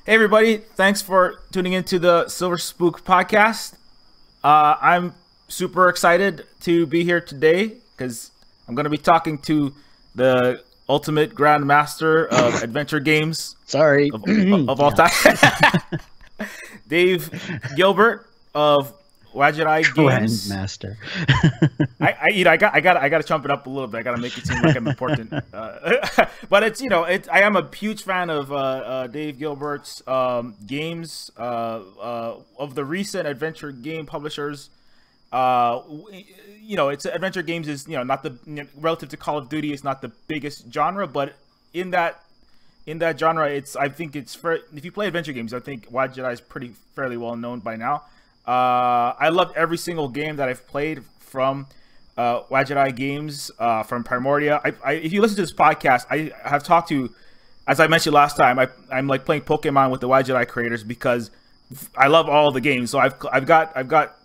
Hey everybody, thanks for tuning into the Silver Spook podcast. I'm super excited to be here today because I'm going to be talking to the ultimate grandmaster of adventure games. Sorry. Of all time. Dave Gilbert of Wadjet Eye Games. Grandmaster. I got to chump it up a little bit. I got to make it seem like I'm important. But I am a huge fan of Dave Gilbert's games, of the recent adventure game publishers. It's adventure games is not the relative to Call of Duty, it's not the biggest genre, but in that genre, I think it's for, if you play adventure games, I think Wadjet Eye is fairly well known by now. I love every single game that I've played from Wadjet Eye Games, from Primordia. If you listen to this podcast, I have talked to, as I mentioned last time, I'm like playing Pokemon with the Wadjet Eye creators because I love all the games. So I've got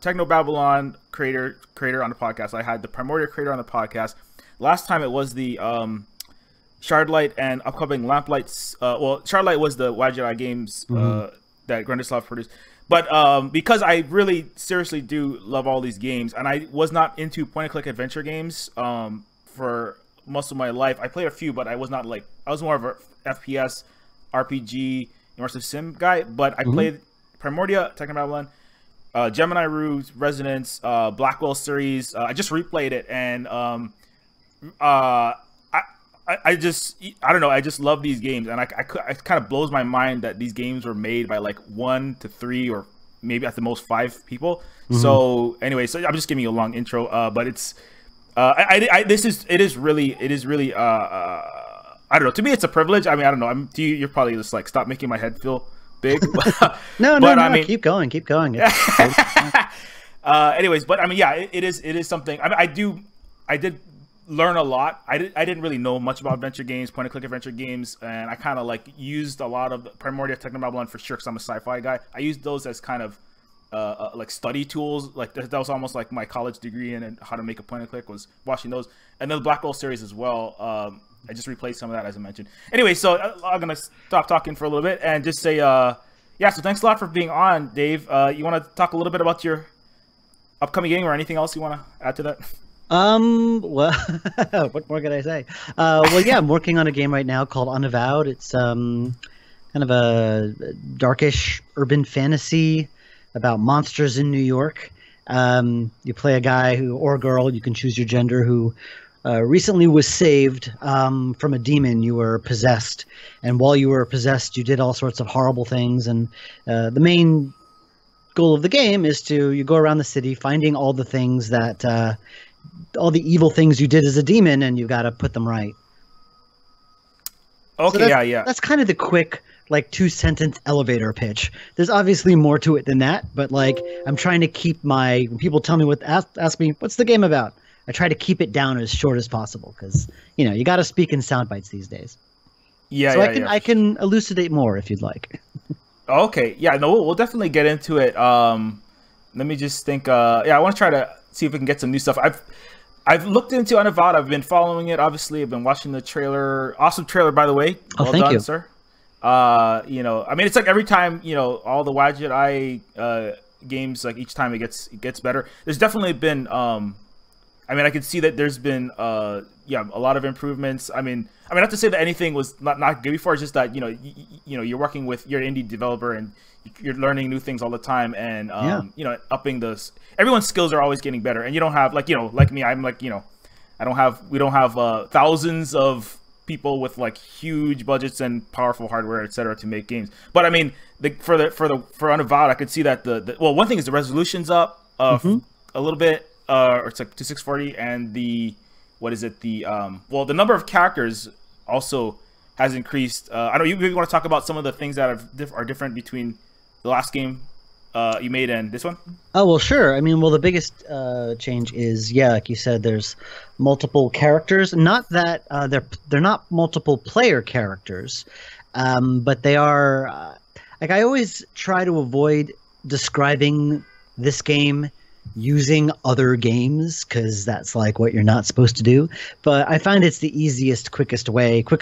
Technobabylon creator on the podcast. I had the Primordia creator on the podcast. Last time it was the Shardlight and upcoming Lamplights. Shardlight was the Wadjet Eye Games that Grandislav produced. But because I really seriously do love all these games, and I was not into point-and-click adventure games for most of my life. I played a few, but I was not like, I was more of a FPS, RPG, immersive sim guy. But I played Primordia, Technobabylon, Gemini Rue, Resonance, Blackwell Series. I just replayed it, and I don't know. I just love these games, and it kind of blows my mind that these games were made by like 1 to 3 or maybe at the most 5 people. So anyway, so I'm just giving you a long intro, but it's it is really I don't know. To me, it's a privilege. I mean, I don't know. You're probably just like, stop making my head feel big. No. I mean, keep going. Anyways, but I mean, yeah, it is something. I mean, I did learn a lot. I didn't really know much about adventure games, point-and-click adventure games, and I kind of like used a lot of Primordia, Technobabylon for sure because I'm a sci-fi guy. I used those as kind of like study tools. Like that was almost like my college degree in how to make a point-and-click, was watching those, and then the Blackwell series as well. I just replayed some of that, as I mentioned. Anyway, so I'm gonna stop talking for a little bit and just say, yeah. So thanks a lot for being on, Dave. You want to talk a little bit about your upcoming game or anything else you want to add to that? Well, what more can I say? Well, yeah, I'm working on a game right now called Unavowed. It's kind of a darkish urban fantasy about monsters in New York. You play a guy or a girl, you can choose your gender, who recently was saved from a demon. You were possessed, and while you were possessed, you did all sorts of horrible things, and the main goal of the game is you go around the city finding all the things that all the evil things you did as a demon, and you got to put them right. Okay, so yeah. That's kind of the quick, like, 2-sentence elevator pitch. There's obviously more to it than that, but like, I'm trying to keep when people tell me ask me what's the game about, I try to keep it down as short as possible because you got to speak in sound bites these days. Yeah, so I can elucidate more if you'd like. Okay, yeah, no, we'll definitely get into it. Let me just think. I want to try to see if we can get some new stuff. I've looked into Unavowed. I've been following it. Obviously, I've been watching the trailer. Awesome trailer, by the way. Well thank done, you, sir. I mean, it's like every time, all the Wadjet Eye games, like each time it gets better. There's definitely been, I mean, I can see that there's been, a lot of improvements. I mean, not to say that anything was not good before. It's just that you're working with, you're an indie developer and you're learning new things all the time, and upping everyone's skills are always getting better, and you don't have like me. I'm like, we don't have thousands of people with like huge budgets and powerful hardware, etc., to make games. But I mean, for Unavowed, I could see that one thing is the resolution's up a little bit, or it's like to 640, and the number of characters also has increased. I don't know, you maybe want to talk about some of the things that are different between the last game you made and this one? Oh, well, sure. I mean, well, the biggest change is, like you said, there's multiple characters. Not that they're not multiple player characters, but they are. Like, I always try to avoid describing this game using other games, because that's like what you're not supposed to do. But I find it's the easiest, quickest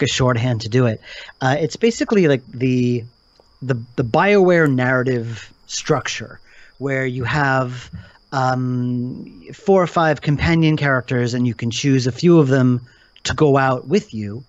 shorthand to do it. It's basically like the the BioWare narrative structure, where you have 4 or 5 companion characters, and you can choose a few of them to go out with you.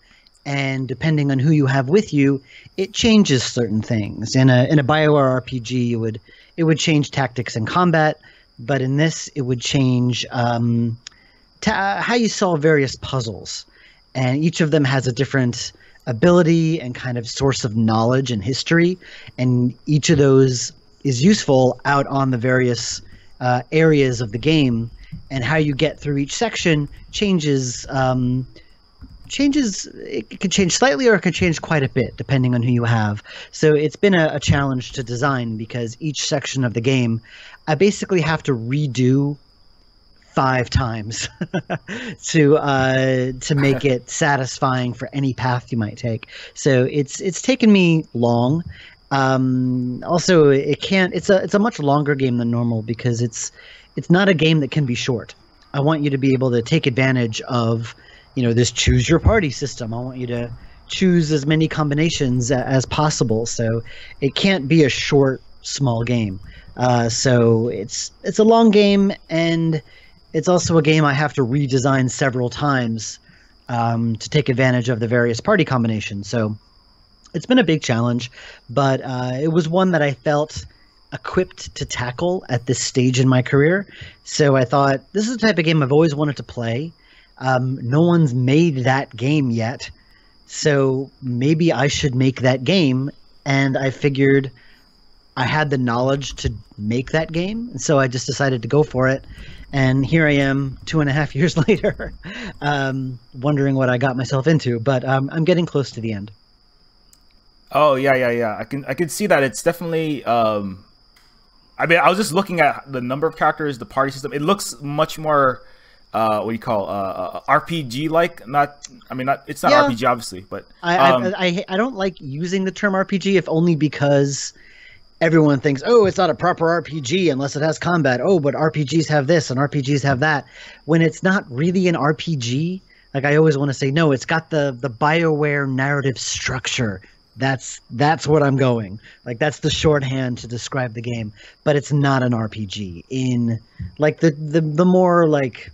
And depending on who you have with you, it changes certain things. In a BioWare RPG, it would change tactics and combat, but in this, it would change how you solve various puzzles. And each of them has a different ability and kind of source of knowledge and history, and each of those is useful out on the various areas of the game. And how you get through each section changes. It could change slightly, or it could change quite a bit depending on who you have. So it's been a challenge to design, because each section of the game I basically have to redo 5 times to make it satisfying for any path you might take. So it's taken me long. Also, it's a much longer game than normal, because it's not a game that can be short. I want you to be able to take advantage of this choose your party system. I want you to choose as many combinations as possible. So it can't be a short, small game. So it's a long game, and it's also a game I have to redesign several times to take advantage of the various party combinations. So it's been a big challenge, but it was one that I felt equipped to tackle at this stage in my career. So I thought, this is the type of game I've always wanted to play. No one's made that game yet, so maybe I should make that game. And I figured I had the knowledge to make that game, and so I just decided to go for it. And here I am 2.5 years later, wondering what I got myself into. But I'm getting close to the end. Oh yeah. I can see that. It's definitely. I mean, I was just looking at the number of characters, the party system. It looks much more. What do you call RPG like? It's not RPG obviously, but I don't like using the term RPG, if only because everyone thinks, oh, it's not a proper RPG unless it has combat. Oh, but RPGs have this and RPGs have that. When it's not really an RPG, like, I always want to say, no, it's got the BioWare narrative structure. That's what I'm going. Like, that's the shorthand to describe the game, but it's not an RPG in like the more like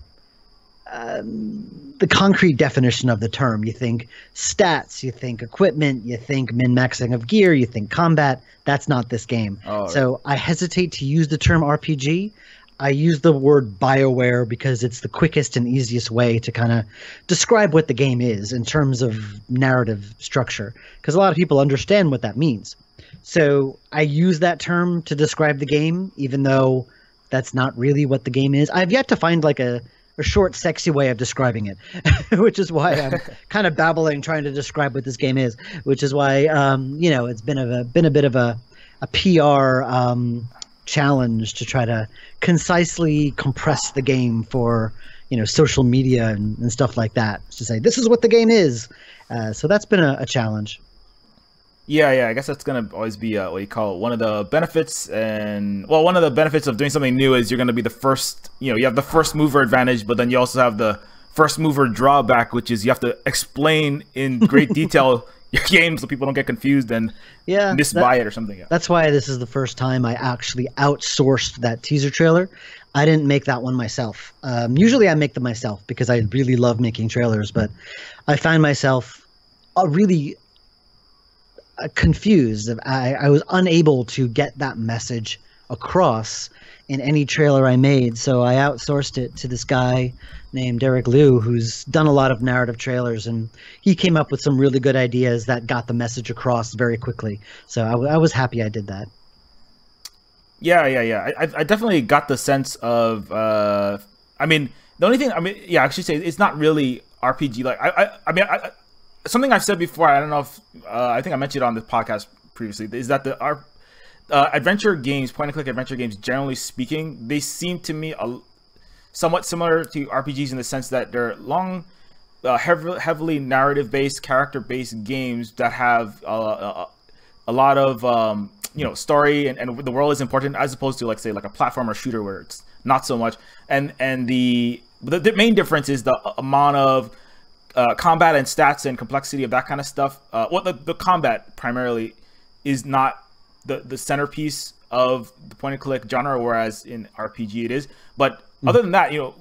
the concrete definition of the term. You think stats, you think equipment, you think min-maxing of gear, you think combat. That's not this game. Oh, so I hesitate to use the term RPG. I use the word BioWare because it's the quickest and easiest way to kind of describe what the game is in terms of narrative structure, because a lot of people understand what that means. So I use that term to describe the game, even though that's not really what the game is. I've yet to find like a short, sexy way of describing it, which is why I'm kind of babbling, trying to describe what this game is, which is why, it's been a bit of a PR challenge to try to concisely compress the game for, social media and stuff like that, to say, this is what the game is. So that's been a challenge. Yeah, I guess that's gonna always be what you call one of the benefits. And well, one of the benefits of doing something new is you're gonna be the first. You have the first mover advantage, but then you also have the first mover drawback, which is you have to explain in great detail your game so people don't get confused and misbuy it or something. Yeah. That's why this is the first time I actually outsourced that teaser trailer. I didn't make that one myself. Usually I make them myself because I really love making trailers, but I find myself really confused. I was unable to get that message across in any trailer I made, so I outsourced it to this guy named Derek Liu, who's done a lot of narrative trailers, and he came up with some really good ideas that got the message across very quickly. So I was happy I did that. Yeah. I definitely got the sense of. The only thing I should say it's not really RPG. Like something I've said before, I don't know if I think I mentioned it on this podcast previously, is that our adventure games, point-and-click adventure games, generally speaking, they seem to me somewhat similar to RPGs in the sense that they're long, heavily narrative-based, character-based games that have a lot of story and the world is important, as opposed to, like, say, like a platformer shooter where it's not so much. And the main difference is the amount of combat and stats and complexity of that kind of stuff. The combat primarily is not the centerpiece of the point and click genre, whereas in RPG it is. But other than that, you know,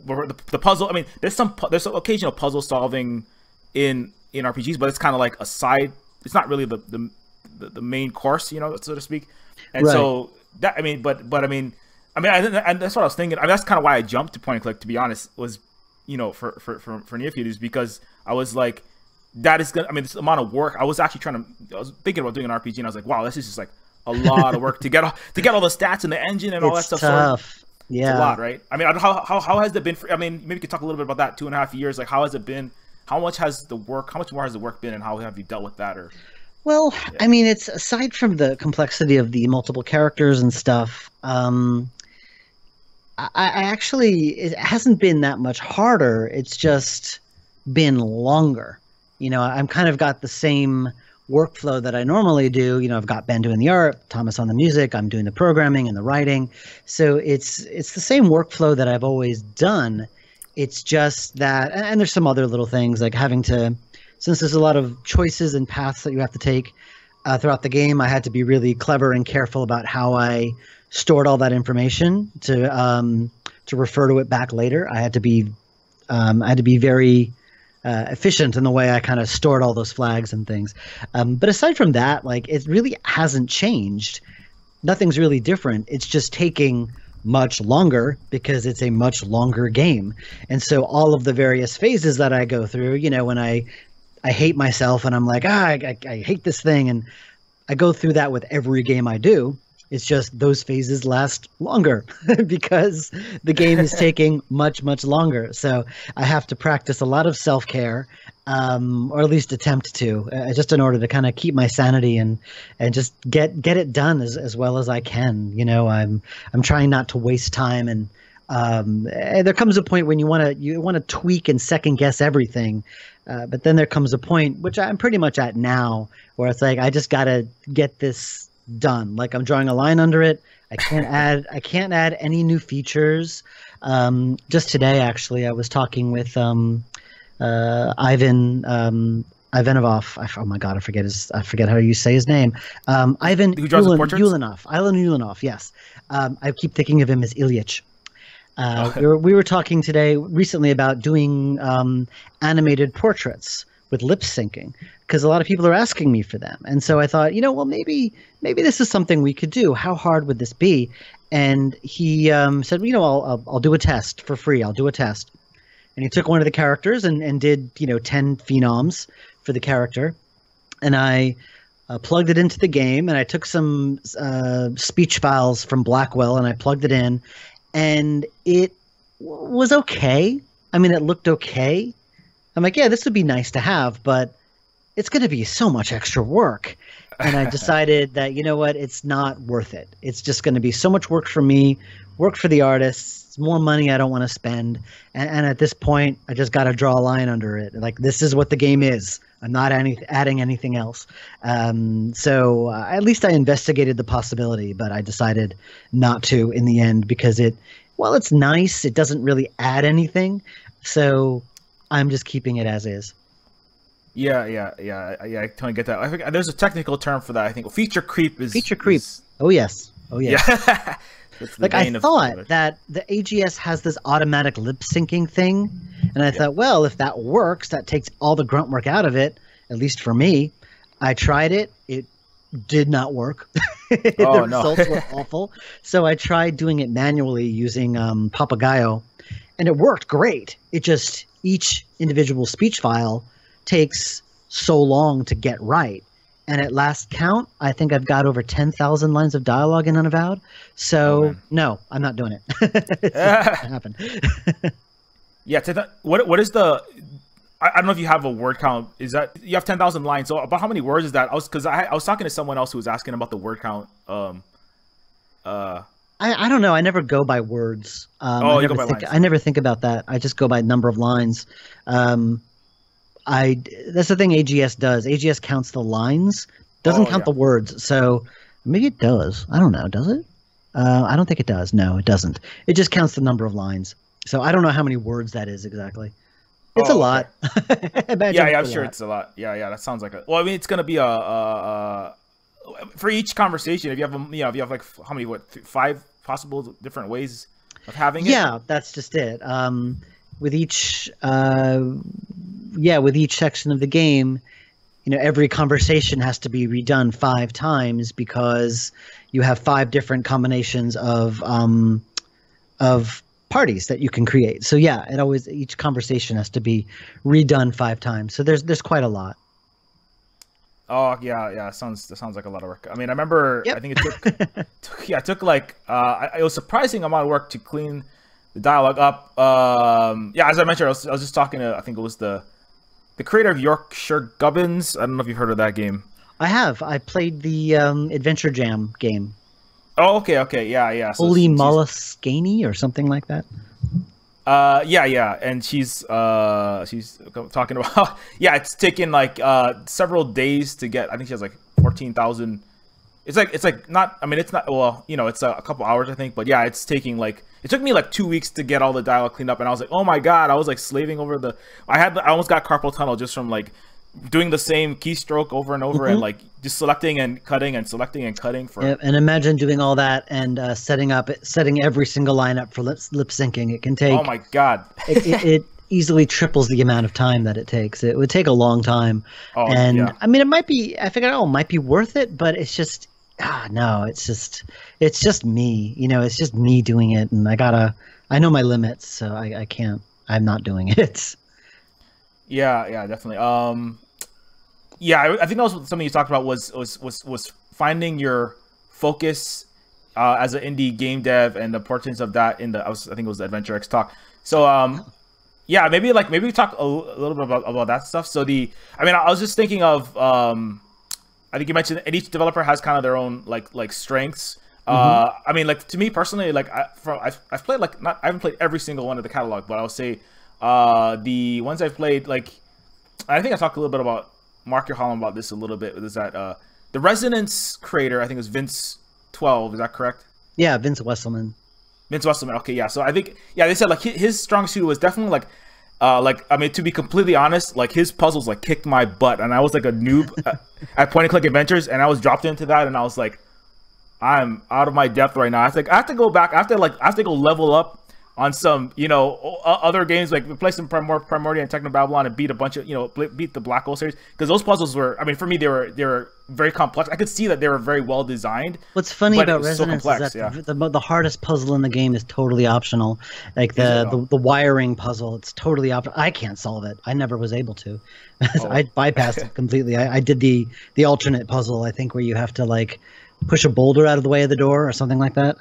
the puzzle. I mean, there's some occasional puzzle solving in RPGs, but it's kind of like a side. It's not really the main course, you know, so to speak. And so that, I mean, but I mean, and that's what I was thinking. I mean, that's kind of why I jumped to point and click, to be honest, was, you know, for Neophytes, because I was like, that is gonna. I mean, this amount of work. I was thinking about doing an RPG, and I was like, wow, this is just like a lot of work to get all the stats and the engine and all that stuff. Tough. So yeah, it's a lot, right? I mean, how has it been? I mean, maybe you could talk a little bit about that 2.5 years. Like, how has it been? How much more has the work been, and how have you dealt with that? Or well, yeah. I mean, it's aside from the complexity of the multiple characters and stuff. I actually, it hasn't been that much harder. It's just been longer. You know, I'm kind of got the same workflow that I normally do. You know, I've got Ben doing the art, Thomas on the music, I'm doing the programming and the writing. So it's the same workflow that I've always done. It's just that, and there's some other little things like having to, since there's a lot of choices and paths that you have to take throughout the game, I had to be really clever and careful about how I stored all that information to refer to it back later. I had to be very efficient in the way I kind of stored all those flags and things. But aside from that, like, it really hasn't changed. Nothing's really different. It's just taking much longer because it's a much longer game. And so all of the various phases that I go through, you know, when I hate myself and I'm like, I hate this thing. And I go through that with every game I do. It's just those phases last longer because the game is taking much, much longer. So I have to practice a lot of self-care, or at least attempt to, just in order to kind of keep my sanity and just get it done as well as I can. You know, I'm trying not to waste time, and there comes a point when you want to tweak and second guess everything. But then there comes a point, which I'm pretty much at now, where it's like, I just got to get this done. Like, I'm drawing a line under it. I can't add any new features. Just today, actually, I was talking with Ivan Ivanov. Oh my God, I forget how you say his name. Ivan Ulanov. Yes. I keep thinking of him as Ilyich. We were talking today recently about doing animated portraits with lip syncing, because a lot of people are asking me for them. And so I thought, you know, well, maybe this is something we could do. How hard would this be? And he said, you know, I'll do a test for free. I'll do a test. And he took one of the characters and did, you know, 10 phenoms for the character. And I plugged it into the game, and I took some speech files from Blackwell and I plugged it in, and it was okay. I mean, it looked okay. I'm like, yeah, this would be nice to have, but it's going to be so much extra work. And I decided that, you know what, it's not worth it. It's just going to be so much work for me, work for the artists. It's more money I don't want to spend. And at this point, I just got to draw a line under it. Like, this is what the game is. I'm not adding anything else. So at least I investigated the possibility, but I decided not to in the end, because it's nice. It doesn't really add anything. So I'm just keeping it as is. Yeah, I totally get that. I think there's a technical term for that. I think feature creep is feature creep. Oh yes. Yeah. Like, I thought that the AGS has this automatic lip syncing thing, and I thought, well, if that works, that takes all the grunt work out of it, at least for me. I tried it. It did not work. The results were awful. So I tried doing it manually using Papagayo, and it worked great. It just, each individual speech file takes so long to get right. And at last count, I think I've got over 10,000 lines of dialogue in Unavowed. So, no, I'm not doing it. It's not gonna happen. Yeah, what is the... I don't know if you have a word count. Is that... You have 10,000 lines. So about how many words is that? Because I was talking to someone else who was asking about the word count. I don't know. I never go by words. You go by lines. I never think about that. I just go by number of lines. That's the thing AGS does. AGS counts the lines, doesn't count the words. So maybe it does. I don't know. Does it? I don't think it does. No, it doesn't. It just counts the number of lines. So I don't know how many words that is exactly. It's a lot. Yeah, I'm sure it's a lot. Yeah, that sounds like a... Well, I mean, it's going to be a for each conversation, if you have if you have like how many 5 possible different ways of having it? Yeah, that's just it. With each with each section of the game, every conversation has to be redone 5 times because you have 5 different combinations of parties that you can create. So yeah, each conversation has to be redone 5 times. So there's quite a lot. Oh yeah. That sounds like a lot of work. I mean, I remember. Yep. I think it took like it was surprising amount of work to clean the dialogue up. As I mentioned, I was just talking to, I think it was the creator of Yorkshire Gubbins. I don't know if you've heard of that game. I have. I played the Adventure Jam game. Oh, okay, yeah. So Holy Molluscani or something like that. Yeah, and she's talking about it's taken like several days to get. I think she has like 14,000. It's like not. I mean, it's not. Well, it's a couple hours, I think. But yeah, it's taking like. It took me like 2 weeks to get all the dialogue cleaned up, and I was like, oh my god, I was like slaving over the. I almost got carpal tunnel just from like doing the same keystroke over and over, and like just selecting and cutting and selecting and cutting for. Yeah, and imagine doing all that and setting every single line up for lip syncing. It can take. Oh my god. it easily triples the amount of time that it takes. It would take a long time, I mean, it might be. I figured, it might be worth it, but it's just. No, it's just me. It's just me doing it, and I know my limits, so I can't. I'm not doing it. Yeah, definitely. I think that was something you talked about was finding your focus as an indie game dev and the importance of that I think it was the Adventure X talk. So maybe we talk a little bit about that stuff. So I was just thinking of I think you mentioned, and each developer has kind of their own like strengths. I mean, like to me personally, like I've played I haven't played every single one of the catalog, but I would say the ones I've played, like I think I talked a little bit about Mark Your Holland about this a little bit. Is that the Resonance creator? I think it was Vince 12. Is that correct? Yeah, Vince Wesselman. Okay, yeah. So I think they said like his strong suit was definitely like I mean, to be completely honest, like his puzzles like kicked my butt, and I was like a noob at point and click adventures, and I was dropped into that, and I was like, I'm out of my depth right now. I have to go back. I have to go level up on some other games, like play some Primordia and Technobabylon and beat a bunch of beat the Blackwell series, because those puzzles were, I mean, for me they were very complex. I could see that they were very well designed. What's funny about Resonance is that the hardest puzzle in the game is totally optional. Like the wiring puzzle, it's totally optional. I can't solve it. I never was able to. I bypassed it completely. I did the alternate puzzle, I think, where you have to like push a boulder out of the way of the door or something like that.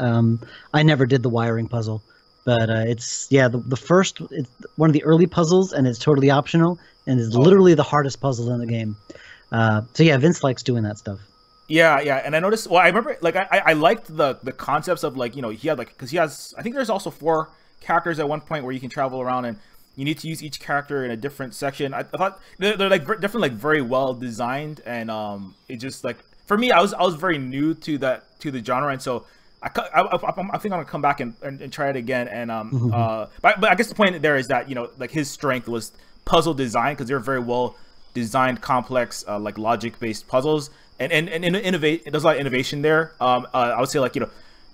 I never did the wiring puzzle. But it's the first, it's one of the early puzzles, and it's totally optional, and it's literally the hardest puzzle in the game. So yeah, Vince likes doing that stuff. Yeah, and I noticed. Well, I remember like I liked the concepts of like he had like, because he has, I think there's also 4 characters at one point where you can travel around and you need to use each character in a different section. I thought they're like definitely like very well designed, and it just like for me I was very new to the genre, and so. I think I'm gonna come back and try it again, and but I guess the point there is that like his strength was puzzle design, because they're very well designed, complex, like logic based puzzles, and innovate. There's a lot of innovation there. I would say like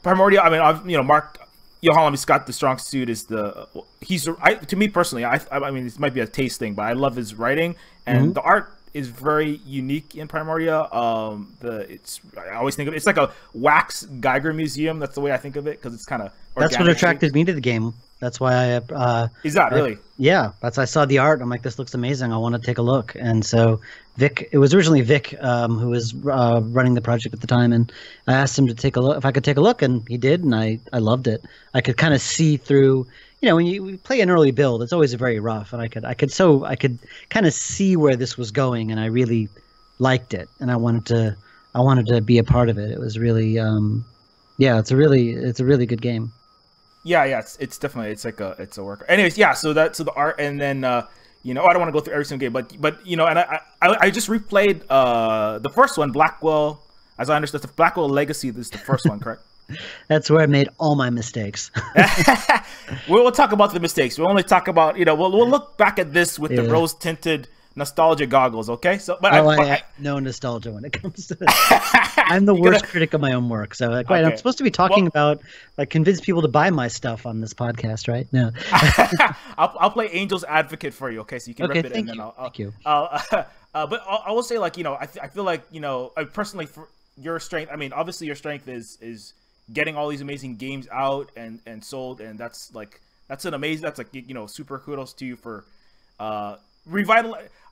Primordia. I mean, Mark Yohalam Scott, the strong suit is to me personally. I mean, this might be a taste thing, but I love his writing, and the art is very unique in Primordia. I always think of it's like a wax Geiger museum. That's the way I think of it, because it's kind of that's what attracted me to the game. That's why is that really? Yeah, I saw the art. I'm like, this looks amazing. I want to take a look. And so it was originally Vic who was running the project at the time, and I asked him to take a look, if I could take a look, and he did, and I loved it. I could kind of see through. When you play an early build, it's always very rough, and I could kind of see where this was going, and I really liked it, and I wanted to be a part of it. It was really, it's a really good game. Yeah, it's definitely it's a worker. Anyways, yeah, so the art, and then I don't want to go through every single game, but and I just replayed the first one, Blackwell. As I understand, the Blackwell Legacy. This is the first one, correct? That's where I made all my mistakes. We'll talk about the mistakes. We'll only talk about we'll look back at this with the rose tinted nostalgia goggles. Okay, so but Oh, I, I have no nostalgia when it comes to that. I'm the worst critic of my own work. So, like, right, I'm supposed to be talking about, like, convince people to buy my stuff on this podcast, right? No. I'll play Angel's advocate for you. Okay, so you can rip it, and then thank you. But I will say, like, you know, I feel like, you know, personally, for your strength, I mean, obviously your strength is getting all these amazing games out and sold, and that's like you know, super kudos to you for I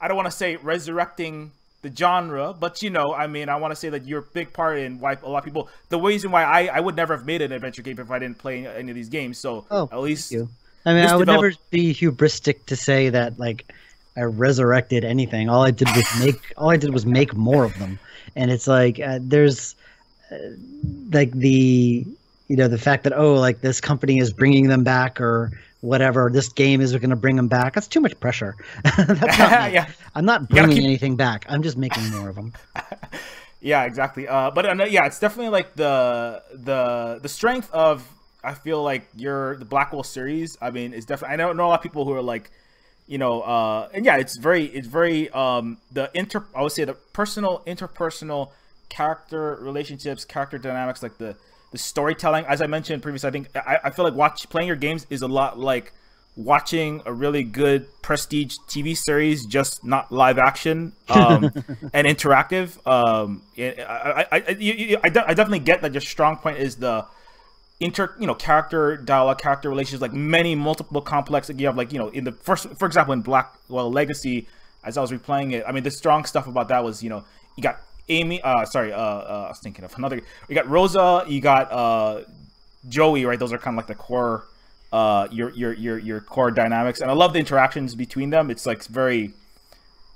don't want to say resurrecting the genre, but, you know, I mean, I want to say that you're a big part in why a lot of people, the reason why I would never have made an adventure game if I didn't play any of these games. So at least you. I mean, I would never be hubristic to say that, like, I resurrected anything. All I did was make more of them. And it's like, there's like the fact that, oh, like, this company is bringing them back, or whatever, this game is going to bring them back. That's too much pressure. That's not me. I'm not bringing anything back. I'm just making more of them. Yeah, exactly. But yeah, it's definitely like the strength of, I feel like the Blackwell series. I mean, it's definitely, I know a lot of people who are like, you know, and yeah, it's very I would say the interpersonal character relationships, character dynamics, like the storytelling, as I mentioned previously. I think I feel like playing your games is a lot like watching a really good prestige TV series, just not live action and interactive. I definitely get that your strong point is the character dialogue, character relations, like multiple complex. Like you have, like, you know, in the first, for example, in Blackwell Legacy, as I was replaying it, I mean, the strong stuff about that was, you know, you got Amy, I was thinking of another. You got Rosa, you got Joey, right? Those are kind of like the core, your core dynamics, and I love the interactions between them. It's like very,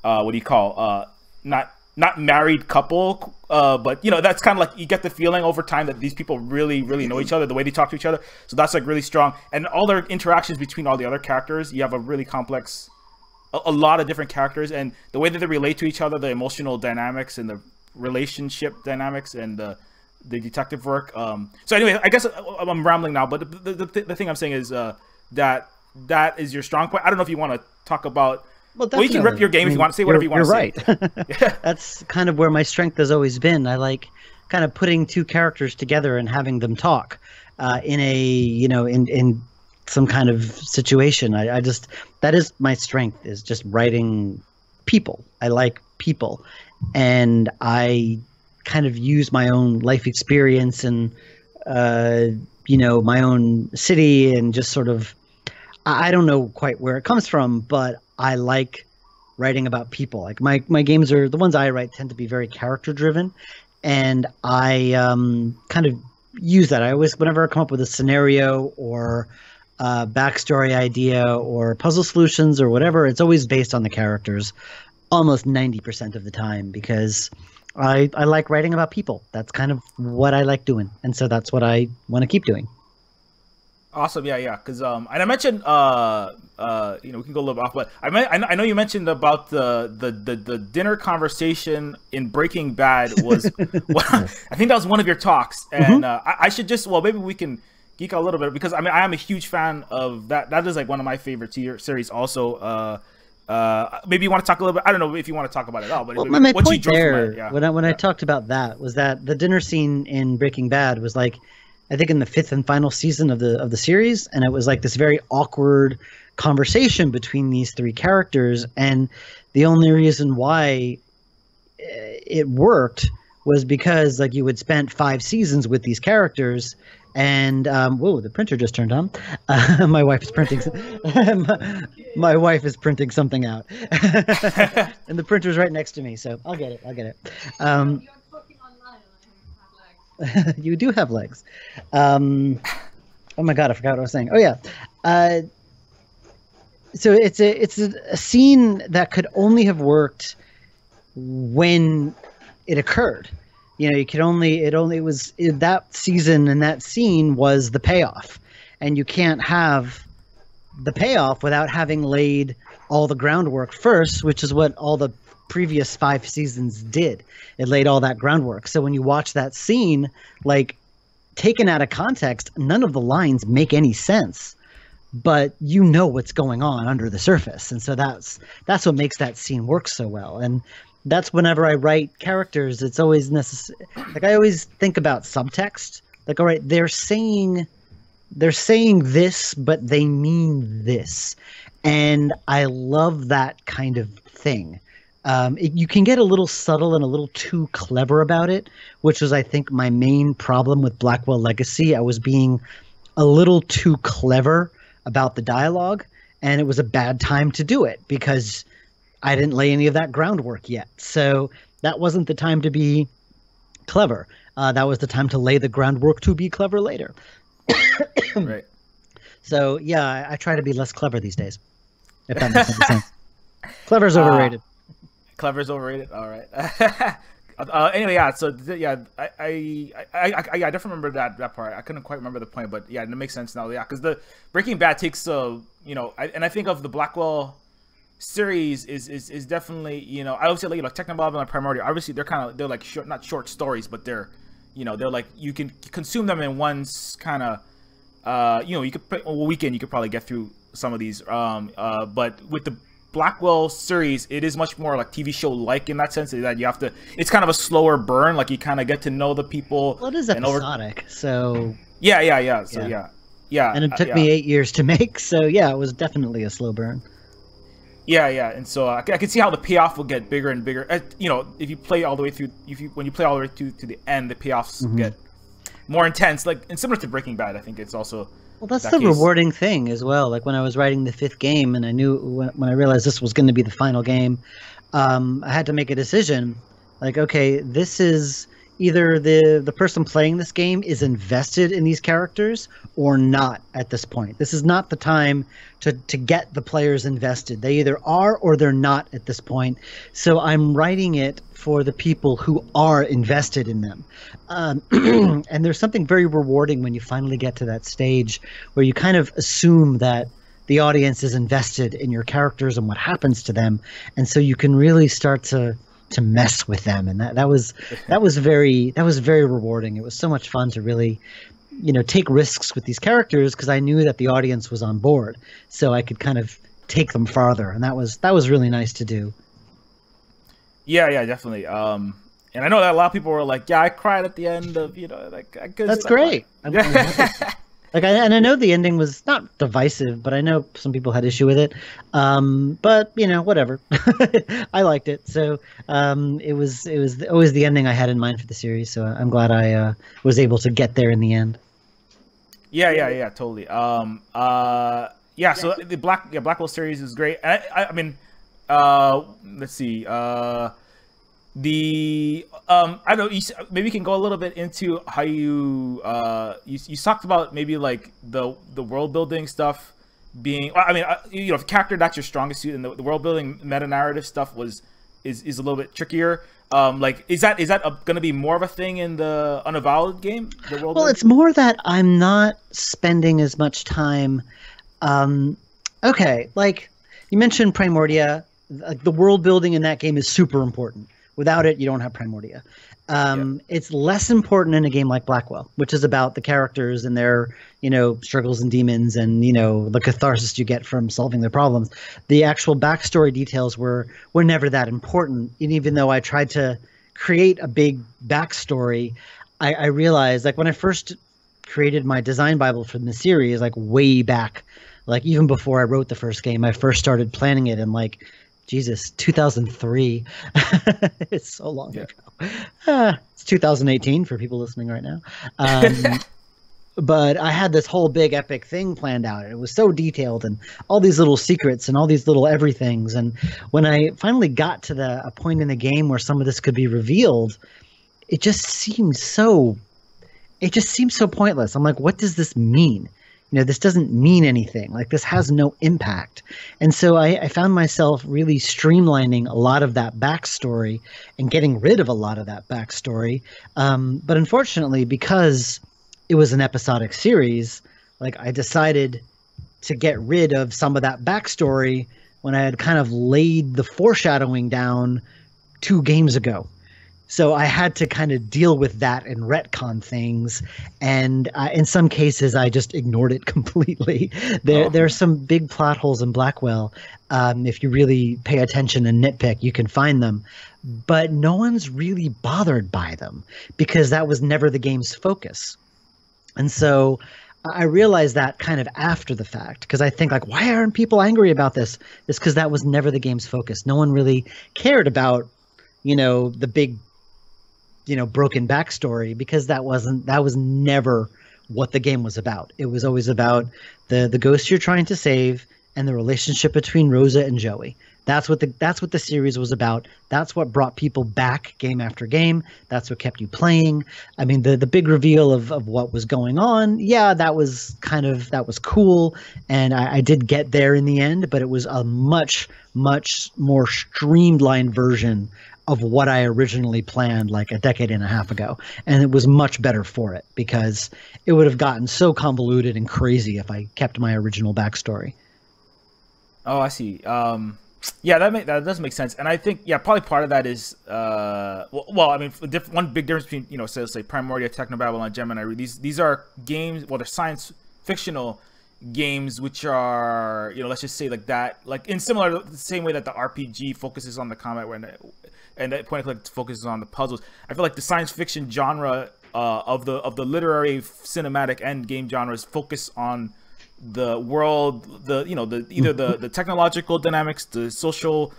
what do you call, not married couple, but, you know, that's kind of like, you get the feeling over time that these people really know each other, the way they talk to each other. So that's like really strong, and all their interactions between all the other characters, you have a really complex, a lot of different characters, and the way that they relate to each other, the emotional dynamics and the relationship dynamics and the detective work. So anyway, I guess I'm rambling now, but the thing I'm saying is that is your strong point. I don't know if you want to talk about. Well, you can rip your game if you want to say whatever you want to say. You're right. That's kind of where my strength has always been. I like kind of putting two characters together and having them talk in a, you know, in some kind of situation. I just, that is my strength, is just writing people. I like people, and I kind of use my own life experience and you know, my own city, and just sort of, I don't know quite where it comes from, but I like writing about people. Like my games, are the ones I write, tend to be very character driven, and I kind of use that. I always, whenever I come up with a scenario or backstory idea or puzzle solutions or whatever, it's always based on the characters, almost 90% of the time, because I like writing about people. That's kind of what I like doing, and so that's what I want to keep doing. Awesome, yeah, because and I mentioned, you know, we can go a little bit off, but I know you mentioned about the dinner conversation in Breaking Bad was, I think that was one of your talks, and I should just, well, maybe we can geek out a little bit, because I mean, I am a huge fan of that. That is like one of my favorite series also. Maybe you want to talk a little bit. I don't know if you want to talk about it at all, but my point there, when I talked about that, was that the dinner scene in Breaking Bad was like, I think in the 5th and final season of the series, and it was like this very awkward conversation between these three characters, and the only reason why it worked was because, like, you had spent 5 seasons with these characters, and whoa, the printer just turned on. My wife is printing. My wife is printing something out, and the printer's right next to me, so I'll get it. You do have legs. Oh my god, I forgot what I was saying. Oh yeah. So it's a scene that could only have worked when it occurred. You know, that season, and that scene was the payoff, and you can't have the payoff without having laid all the groundwork first, which is what all the previous 5 seasons did. It laid all that groundwork. So when you watch that scene, like, taken out of context, none of the lines make any sense. but you know what's going on under the surface, and so that's what makes that scene work so well. And that's whenever I write characters, it's always necessary. Like I always think about subtext. Like, all right, they're saying this, but they mean this, and I love that kind of thing. You can get a little subtle and a little too clever about it, which was, I think, my main problem with Blackwell Legacy. I was being a little too clever about the dialogue, and it was a bad time to do it because I didn't lay any of that groundwork yet. So that wasn't the time to be clever. That was the time to lay the groundwork to be clever later. Right. So yeah, I try to be less clever these days, if that makes any sense. Clever's overrated. Clever's overrated. All right. Anyway, yeah. So yeah, I definitely remember that part. I couldn't quite remember the point, but yeah, it makes sense now. Yeah, because the Breaking Bad takes I think of the Blackwell series is definitely, I would say, like, Technobabylon and Primordia. Obviously, they're like short, not short stories, but they're like, you can consume them in one kind of you could play a weekend. You could probably get through some of these. But with the Blackwell series, it is much more like TV show like in that sense, that you have to. It's kind of a slower burn. Like, you kind of get to know the people. Well, it is episodic, so yeah. So yeah. And it took me 8 years to make, so yeah, it was definitely a slow burn. Yeah, and so I can see how the payoff will get bigger and bigger. If you play all the way through, when you play all the way to the end, the payoffs get more intense. Like, and similar to Breaking Bad, I think it's also. Well, that's the rewarding thing as well. Like, when I was writing the 5th game, and I knew when I realized this was going to be the final game, I had to make a decision. Like, okay, this is either the person playing this game is invested in these characters or not at this point. This is not the time to get the players invested. They either are or they're not at this point. So I'm writing it for the people who are invested in them. And there's something very rewarding when you finally get to that stage where you kind of assume that the audience is invested in your characters and what happens to them. And so you can really start to mess with them, and that was very rewarding. It was so much fun to really, take risks with these characters because I knew that the audience was on board, so I could kind of take them farther, and that was really nice to do. Yeah, definitely. And I know that a lot of people were like, "Yeah, I cried at the end of That's great." I know the ending was not divisive, but I know some people had issue with it. But whatever. I liked it. So it was always the ending I had in mind for the series. So I'm glad I was able to get there in the end. Yeah, totally. So the Blackwell series is great. I mean, let's see. I don't know, maybe you can go a little bit into how you talked about maybe like the world building stuff being, I mean, the character, that's your strongest suit, and the world building meta narrative stuff is a little bit trickier. Like, is that going to be more of a thing in the Unavowed game? Well, it's more that I'm not spending as much time. Okay, like you mentioned Primordia, the world building in that game is super important. Without it, you don't have Primordia. It's less important in a game like Blackwell, which is about the characters and their, struggles and demons and, the catharsis you get from solving their problems. The actual backstory details were never that important. And even though I tried to create a big backstory, I realized, like, when I first created my design Bible for the series, like way back, like even before I wrote the first game, I first started planning it, and like, Jesus, 2003. It's so long ago. It's 2018 for people listening right now. But I had this whole big epic thing planned out. It was so detailed, and all these little secrets and all these little everythings. And when I finally got to a point in the game where some of this could be revealed, it just seemed so pointless. I'm like, what does this mean? This doesn't mean anything. Like, this has no impact. And so I found myself really streamlining a lot of that backstory and getting rid of a lot of that backstory. But unfortunately, because it was an episodic series, like, I decided to get rid of some of that backstory when I had kind of laid the foreshadowing down 2 games ago. So I had to kind of deal with that and retcon things, and in some cases I just ignored it completely. There are some big plot holes in Blackwell. If you really pay attention and nitpick, you can find them, but no one's really bothered by them because that was never the game's focus. And so I realized that kind of after the fact, because I think like, why aren't people angry about this? It's because that was never the game's focus. No one really cared about, the big, broken backstory, because that was never what the game was about. It was always about the ghost you're trying to save and the relationship between Rosa and Joey. That's what the series was about. That's what brought people back game after game. That's what kept you playing. I mean, the big reveal of what was going on, yeah, that was cool, and I did get there in the end, but it was a much, much more streamlined version of what I originally planned like a decade and a half ago. And it was much better for it, because it would have gotten so convoluted and crazy if I kept my original backstory. Oh, I see. Yeah, that does make sense, and I think probably part of that is well, I mean, one big difference between say Primordia, Technobabylon, Gemini Rue. These are games. Well, they're science fictional games, which are let's just say like that, like in the same way that the RPG focuses on the combat, and the point and click focuses on the puzzles. I feel like the science fiction genre of the literary, cinematic, and game genres focus on the world, either the technological dynamics, the social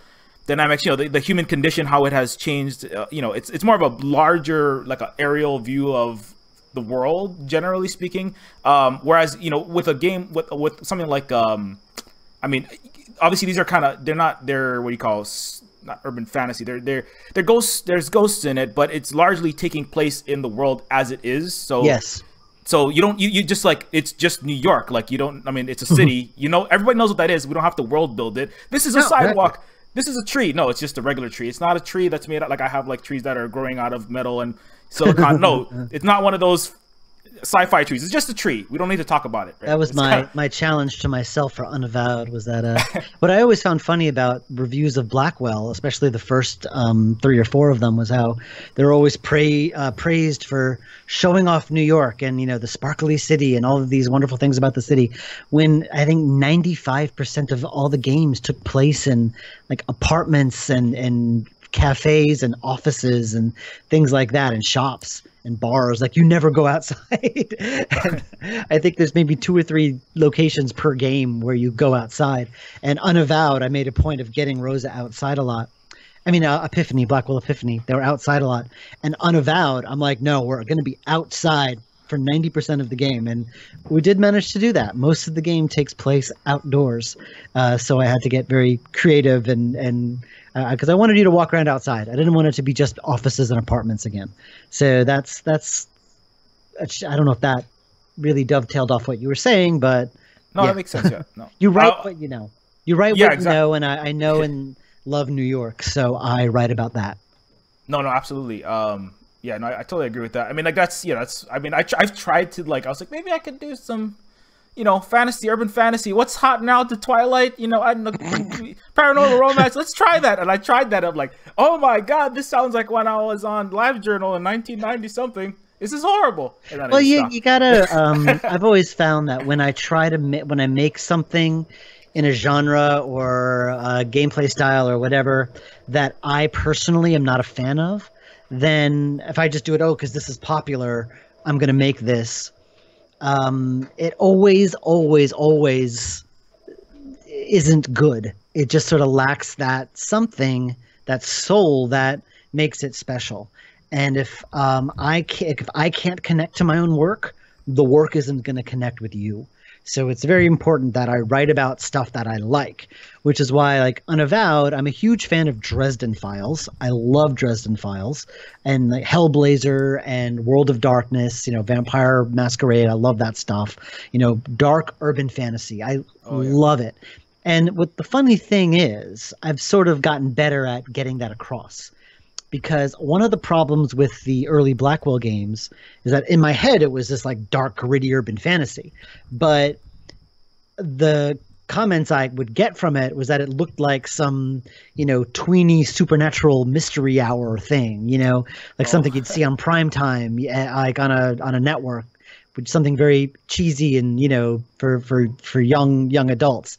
dynamics, the human condition, how it has changed. It's more of a larger, like an aerial view of the world, generally speaking. Whereas with a game with something like I mean, obviously these are they're what do you call, not urban fantasy. They're ghosts. There's ghosts in it, but it's largely taking place in the world as it is. So yes. So you just like, it's just New York. Like I mean, it's a city, everybody knows what that is. We don't have to world build it. This is a sidewalk. Exactly. This is a tree. No, it's just a regular tree. It's not a tree that's made out, like I have like trees that are growing out of metal and silicon. No, it's not one of those sci-fi trees. It's just a tree. We don't need to talk about it. Right? That was my challenge to myself for Unavowed, was that what I always found funny about reviews of Blackwell, especially the first 3 or 4 of them, was how they're always praised for showing off New York and the sparkly city and all of these wonderful things about the city, when I think 95% of all the games took place in like apartments and cafes and offices and things like that, and shops and bars. Like, you never go outside. And I think there's maybe 2 or 3 locations per game where you go outside. And Unavowed, I made a point of getting Rosa outside a lot. I mean, Blackwell Epiphany, they were outside a lot. And Unavowed, I'm like, no, we're going to be outside for 90% of the game. And we did manage to do that. Most of the game takes place outdoors. So I had to get very creative and because I wanted you to walk around outside. I didn't want it to be just offices and apartments again. So that's I don't know if that really dovetailed off what you were saying, but no, that makes sense. Yeah, no, you write what you know. You write what you know, and I know and love New York, so I write about that. No, absolutely. Yeah, no, I totally agree with that. I mean, like that's. I mean, I've tried to, like, I was like, maybe I could do some, fantasy, urban fantasy. What's hot now? The Twilight, I don't know, paranormal romance. Let's try that. And I tried that. I'm like, oh my god, this sounds like when I was on LiveJournal in 1990 something. This is horrible. Well, you gotta. I've always found that when I make something in a genre or a gameplay style or whatever that I personally am not a fan of, then if I just do it, because this is popular, I'm gonna make this. It always isn't good. It just sort of lacks that something, that soul that makes it special. And if I can't connect to my own work, the work isn't going to connect with you. So it's very important that I write about stuff that I like, which is why, like Unavowed, I'm a huge fan of Dresden Files. I love Dresden Files, and like Hellblazer and World of Darkness, Vampire Masquerade. I love that stuff. Dark urban fantasy. I love it. And what the funny thing is, I've sort of gotten better at getting that across. Because one of the problems with the early Blackwell games is that in my head it was this like dark, gritty urban fantasy, but the comments I would get from it was that it looked like some, tweeny supernatural mystery hour thing, like something you'd see on prime time, like on a network, which something very cheesy and, for young adults.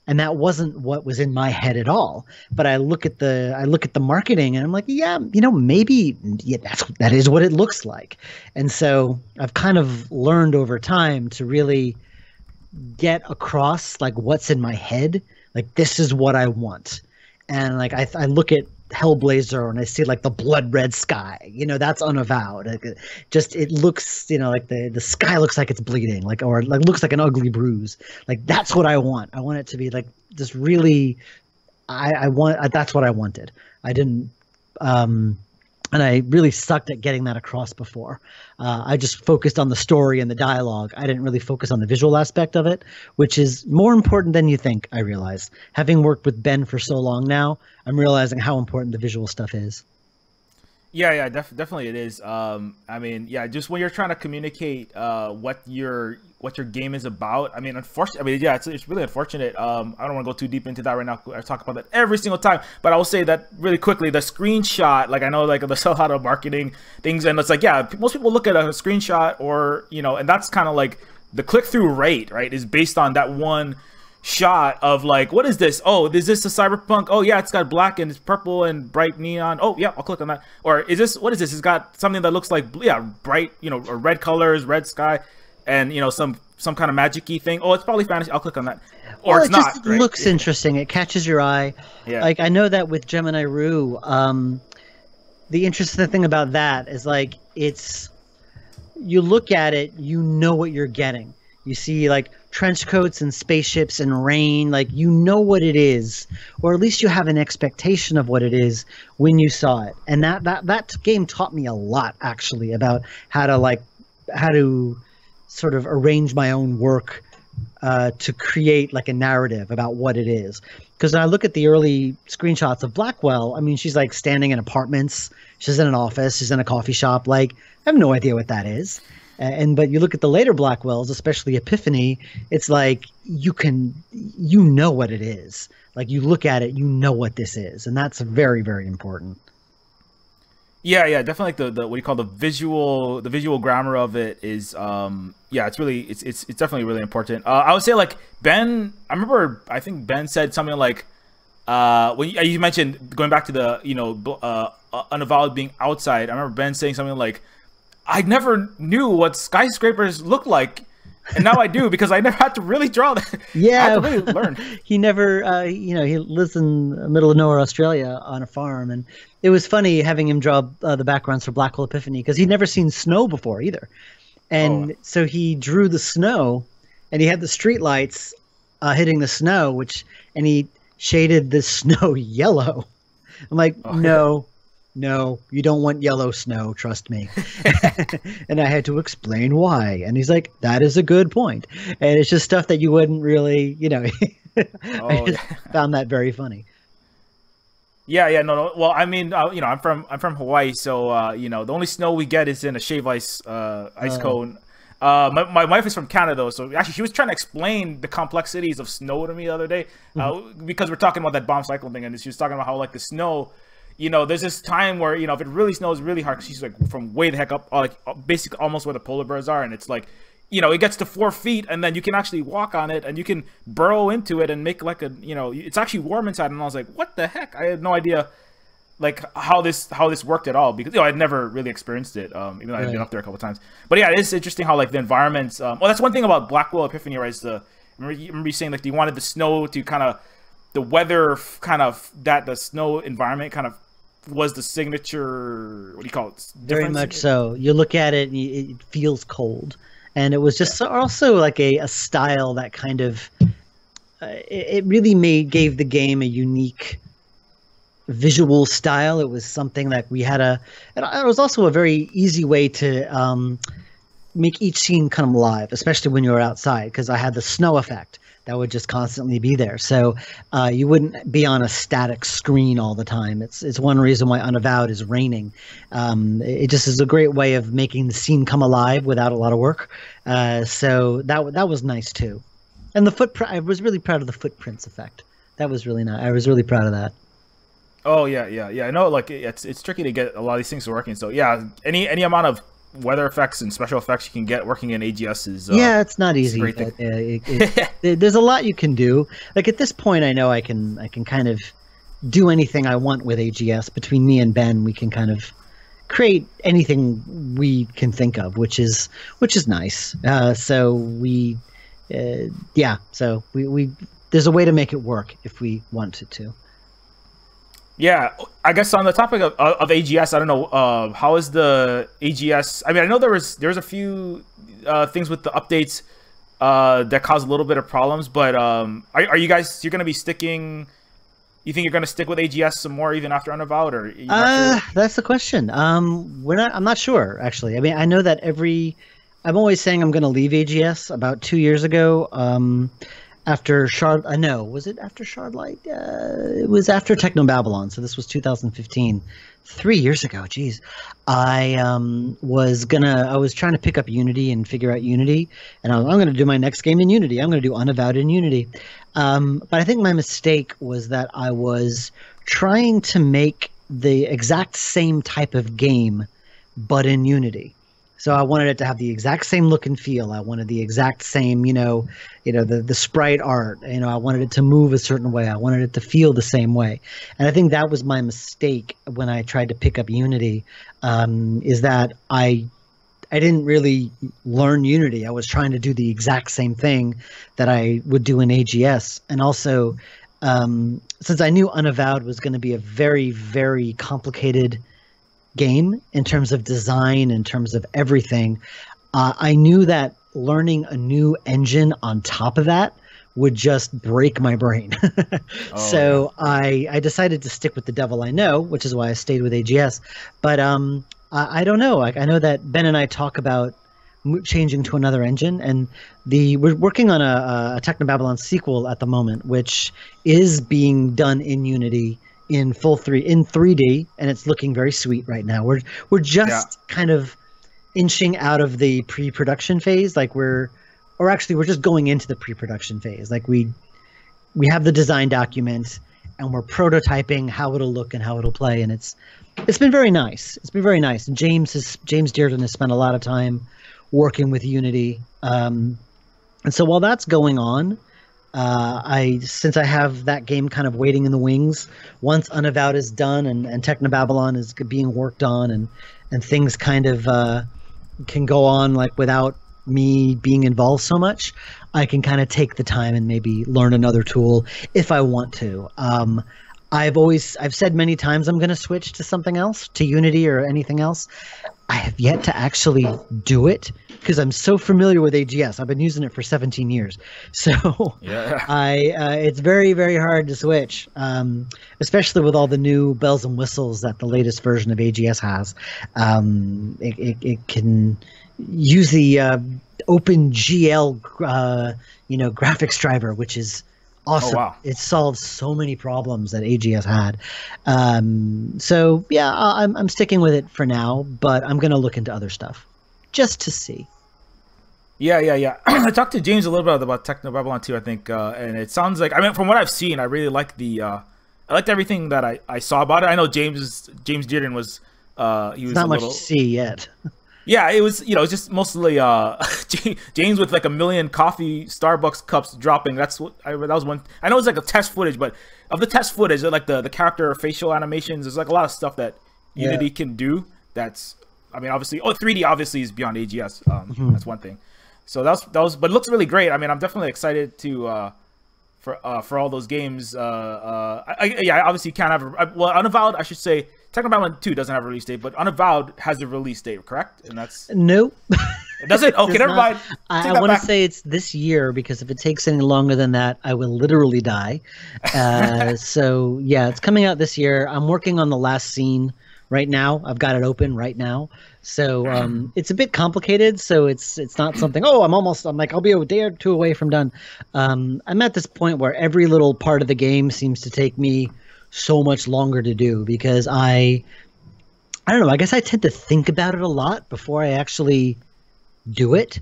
And that wasn't what was in my head at all. But I look at the marketing and I'm like, yeah, maybe that is what it looks like. And so I've kind of learned over time to really get across like what's in my head. Like, this is what I want. And like I look at Hellblazer and I see like the blood red sky, that's Unavowed. Like, it looks, like the sky looks like it's bleeding, like, or like looks like an ugly bruise. Like, that's what I want. I want it to be like just really, that's what I wanted. I didn't, and I really sucked at getting that across before. I just focused on the story and the dialogue. I didn't really focus on the visual aspect of it, which is more important than you think, I realize. Having worked with Ben for so long now, I'm realizing how important the visual stuff is. Yeah, definitely it is. Just when you're trying to communicate what your game is about. I mean, unfortunately, it's really unfortunate. I don't want to go too deep into that right now. I talk about that every single time, but I will say that really quickly. The screenshot, like, I know, like, there's a lot of marketing things, and it's like, yeah, most people look at a screenshot, or and that's kind of like the click-through rate, right, is based on that one shot of like, what is this? Oh, is this a cyberpunk? Oh yeah, it's got black and it's purple and bright neon. Oh yeah, I'll click on that. Or what is this? It's got something that looks like, bright, or red colors, red sky, and some kind of magic-y thing. Oh, it's probably fantasy. I'll click on that. Or well, it's not. It just looks interesting. It catches your eye. Yeah. Like, I know that with Gemini Rue, the interesting thing about that is like, you look at it, you know what you're getting. You see like trench coats and spaceships and rain, like, what it is, or at least you have an expectation of what it is when you saw it. And that game taught me a lot, actually, about how to sort of arrange my own work to create like a narrative about what it is. Because when I look at the early screenshots of Blackwell, I mean, she's like standing in apartments, she's in an office, she's in a coffee shop. Like, I have no idea what that is. But you look at the later Blackwells, especially Epiphany, it's like you know what it is. Like, you look at it, you know what this is, and that's very, very important. Yeah, definitely. Like the what do you call the visual grammar of it is it's definitely really important. I would say, like, Ben, I think Ben said something like when you mentioned going back to the Unavowed being outside. I remember Ben saying something like, I never knew what skyscrapers look like, and now I do, because I never had to really draw that. Yeah, I had to really learn. He never, he lives in the middle of nowhere, Australia, on a farm, and it was funny having him draw the backgrounds for Blackwell Epiphany, because he'd never seen snow before either, and so he drew the snow, and he had the street lights hitting the snow, and he shaded the snow yellow. I'm like, no, you don't want yellow snow, trust me. And I had to explain why. And he's like, that is a good point. And it's just stuff that you wouldn't really, I just found that very funny. Yeah, no. Well, I mean, I'm from Hawaii, so the only snow we get is in a shave ice cone. My wife is from Canada, though, so actually she was trying to explain the complexities of snow to me the other day, because we're talking about that bomb cyclone thing, and she was talking about how, like, the snow, there's this time where, if it really snows really hard, 'cause she's like from way the heck up, like basically almost where the polar bears are, and it's like, it gets to 4 feet, and then you can actually walk on it, and you can burrow into it and make like a, it's actually warm inside. And I was like, what the heck? I had no idea, like, how this worked at all, because I'd never really experienced it, even though I've been up there a couple times. But yeah, it is interesting how, like, the environments. That's one thing about Blackwell Epiphany, right? Is remember you saying, like, you wanted the snow to kind of, the weather kind of, that the snow environment kind of was the signature, what do you call it? Very much so. You look at it and it feels cold. And it was just also like a style that kind of, it really gave the game a unique visual style. It was something that we had and it was also a very easy way to make each scene come alive, especially when you were outside, because I had the snow effect that would just constantly be there. So you wouldn't be on a static screen all the time. It's one reason why Unavowed is raining. It just is a great way of making the scene come alive without a lot of work. So that was nice too. And the footprint, I was really proud of the footprints effect. That was really nice. I was really proud of that. Oh yeah. I know, like it's tricky to get a lot of these things working. So yeah, any amount of weather effects and special effects you can get working in AGS is yeah, it's not easy. But, there's a lot you can do. Like at this point, I know I can kind of do anything I want with AGS. Between me and Ben, we can kind of create anything we can think of, which is nice. So we there's a way to make it work if we wanted to. Yeah, I guess on the topic of AGS, I don't know, how is the AGS? I mean, I know there's a few things with the updates that caused a little bit of problems, but are you guys, you're going to be sticking? You think you're going to stick with AGS some more even after Unavowed, or? Sure? That's the question. I'm not sure actually. I mean, I know that I'm always saying I'm going to leave AGS. About 2 years ago, after was it after Shardlight? It was after Technobabylon, so this was 2015. 3 years ago, geez. I was trying to pick up Unity and figure out Unity, and I'm going to do my next game in Unity. I'm going to do Unavowed in Unity. But I think my mistake was that I was trying to make the exact same type of game, but in Unity. So I wanted it to have the exact same look and feel. I wanted the exact same, the sprite art. I wanted it to move a certain way. I wanted it to feel the same way. And I think that was my mistake when I tried to pick up Unity, is that I didn't really learn Unity. I was trying to do the exact same thing that I would do in AGS. And also, since I knew Unavowed was going to be a very, very complicated game in terms of design, in terms of everything, I knew that learning a new engine on top of that would just break my brain. So yeah. I decided to stick with the devil I know, which is why I stayed with AGS. But I don't know. Like, I know that Ben and I talk about changing to another engine, and we're working on a Technobabylon sequel at the moment, which is being done in Unity in 3D, and it's looking very sweet right now. We're just kind of inching out of the pre-production phase. Like we're just going into the pre-production phase. Like we have the design document and we're prototyping how it'll look and how it'll play, and it's been very nice. It's been very nice. And James Dearden has spent a lot of time working with Unity, and so while that's going on, since I have that game kind of waiting in the wings, once Unavowed is done and Technobabylon is being worked on, and things kind of can go on like without me being involved so much, I can kind of take the time and maybe learn another tool if I want to. I've said many times I'm going to switch to something else, to Unity or anything else. I have yet to actually do it because I'm so familiar with AGS. I've been using it for 17 years. So yeah. It's very, very hard to switch, especially with all the new bells and whistles that the latest version of AGS has. It can use the OpenGL graphics driver, which is awesome. Oh, wow. It solves so many problems that AGS had. So yeah, I'm sticking with it for now, but I'm going to look into other stuff just to see. Yeah. I talked to James a little bit about Technobabylon too, I think, and it sounds like, I mean, from what I've seen, I really like I liked everything that I saw about it. I know James Dearden was he was not much to see yet. Yeah, it was, it's just mostly James with like 1 million coffee Starbucks cups dropping. That was one. I know it's like a test footage, but of the test footage, like the character facial animations, there's like a lot of stuff that Unity can do. That's, I mean, obviously, 3D obviously is beyond AGS. That's one thing. So that was, but it looks really great. I mean, I'm definitely excited to for all those games. Obviously you can't have Unavowed, I should say. Technobabylon 2 doesn't have a release date, but Unavowed has a release date, correct? And that's nope. Does it? Okay, never mind. I want to say it's this year, because if it takes any longer than that, I will literally die. So yeah, it's coming out this year. I'm working on the last scene right now. I've got it open right now. So it's a bit complicated. So it's not something. I'm like I'll be a day or two away from done. I'm at this point where every little part of the game seems to take me so much longer to do, because I don't know, I guess I tend to think about it a lot before I actually do it.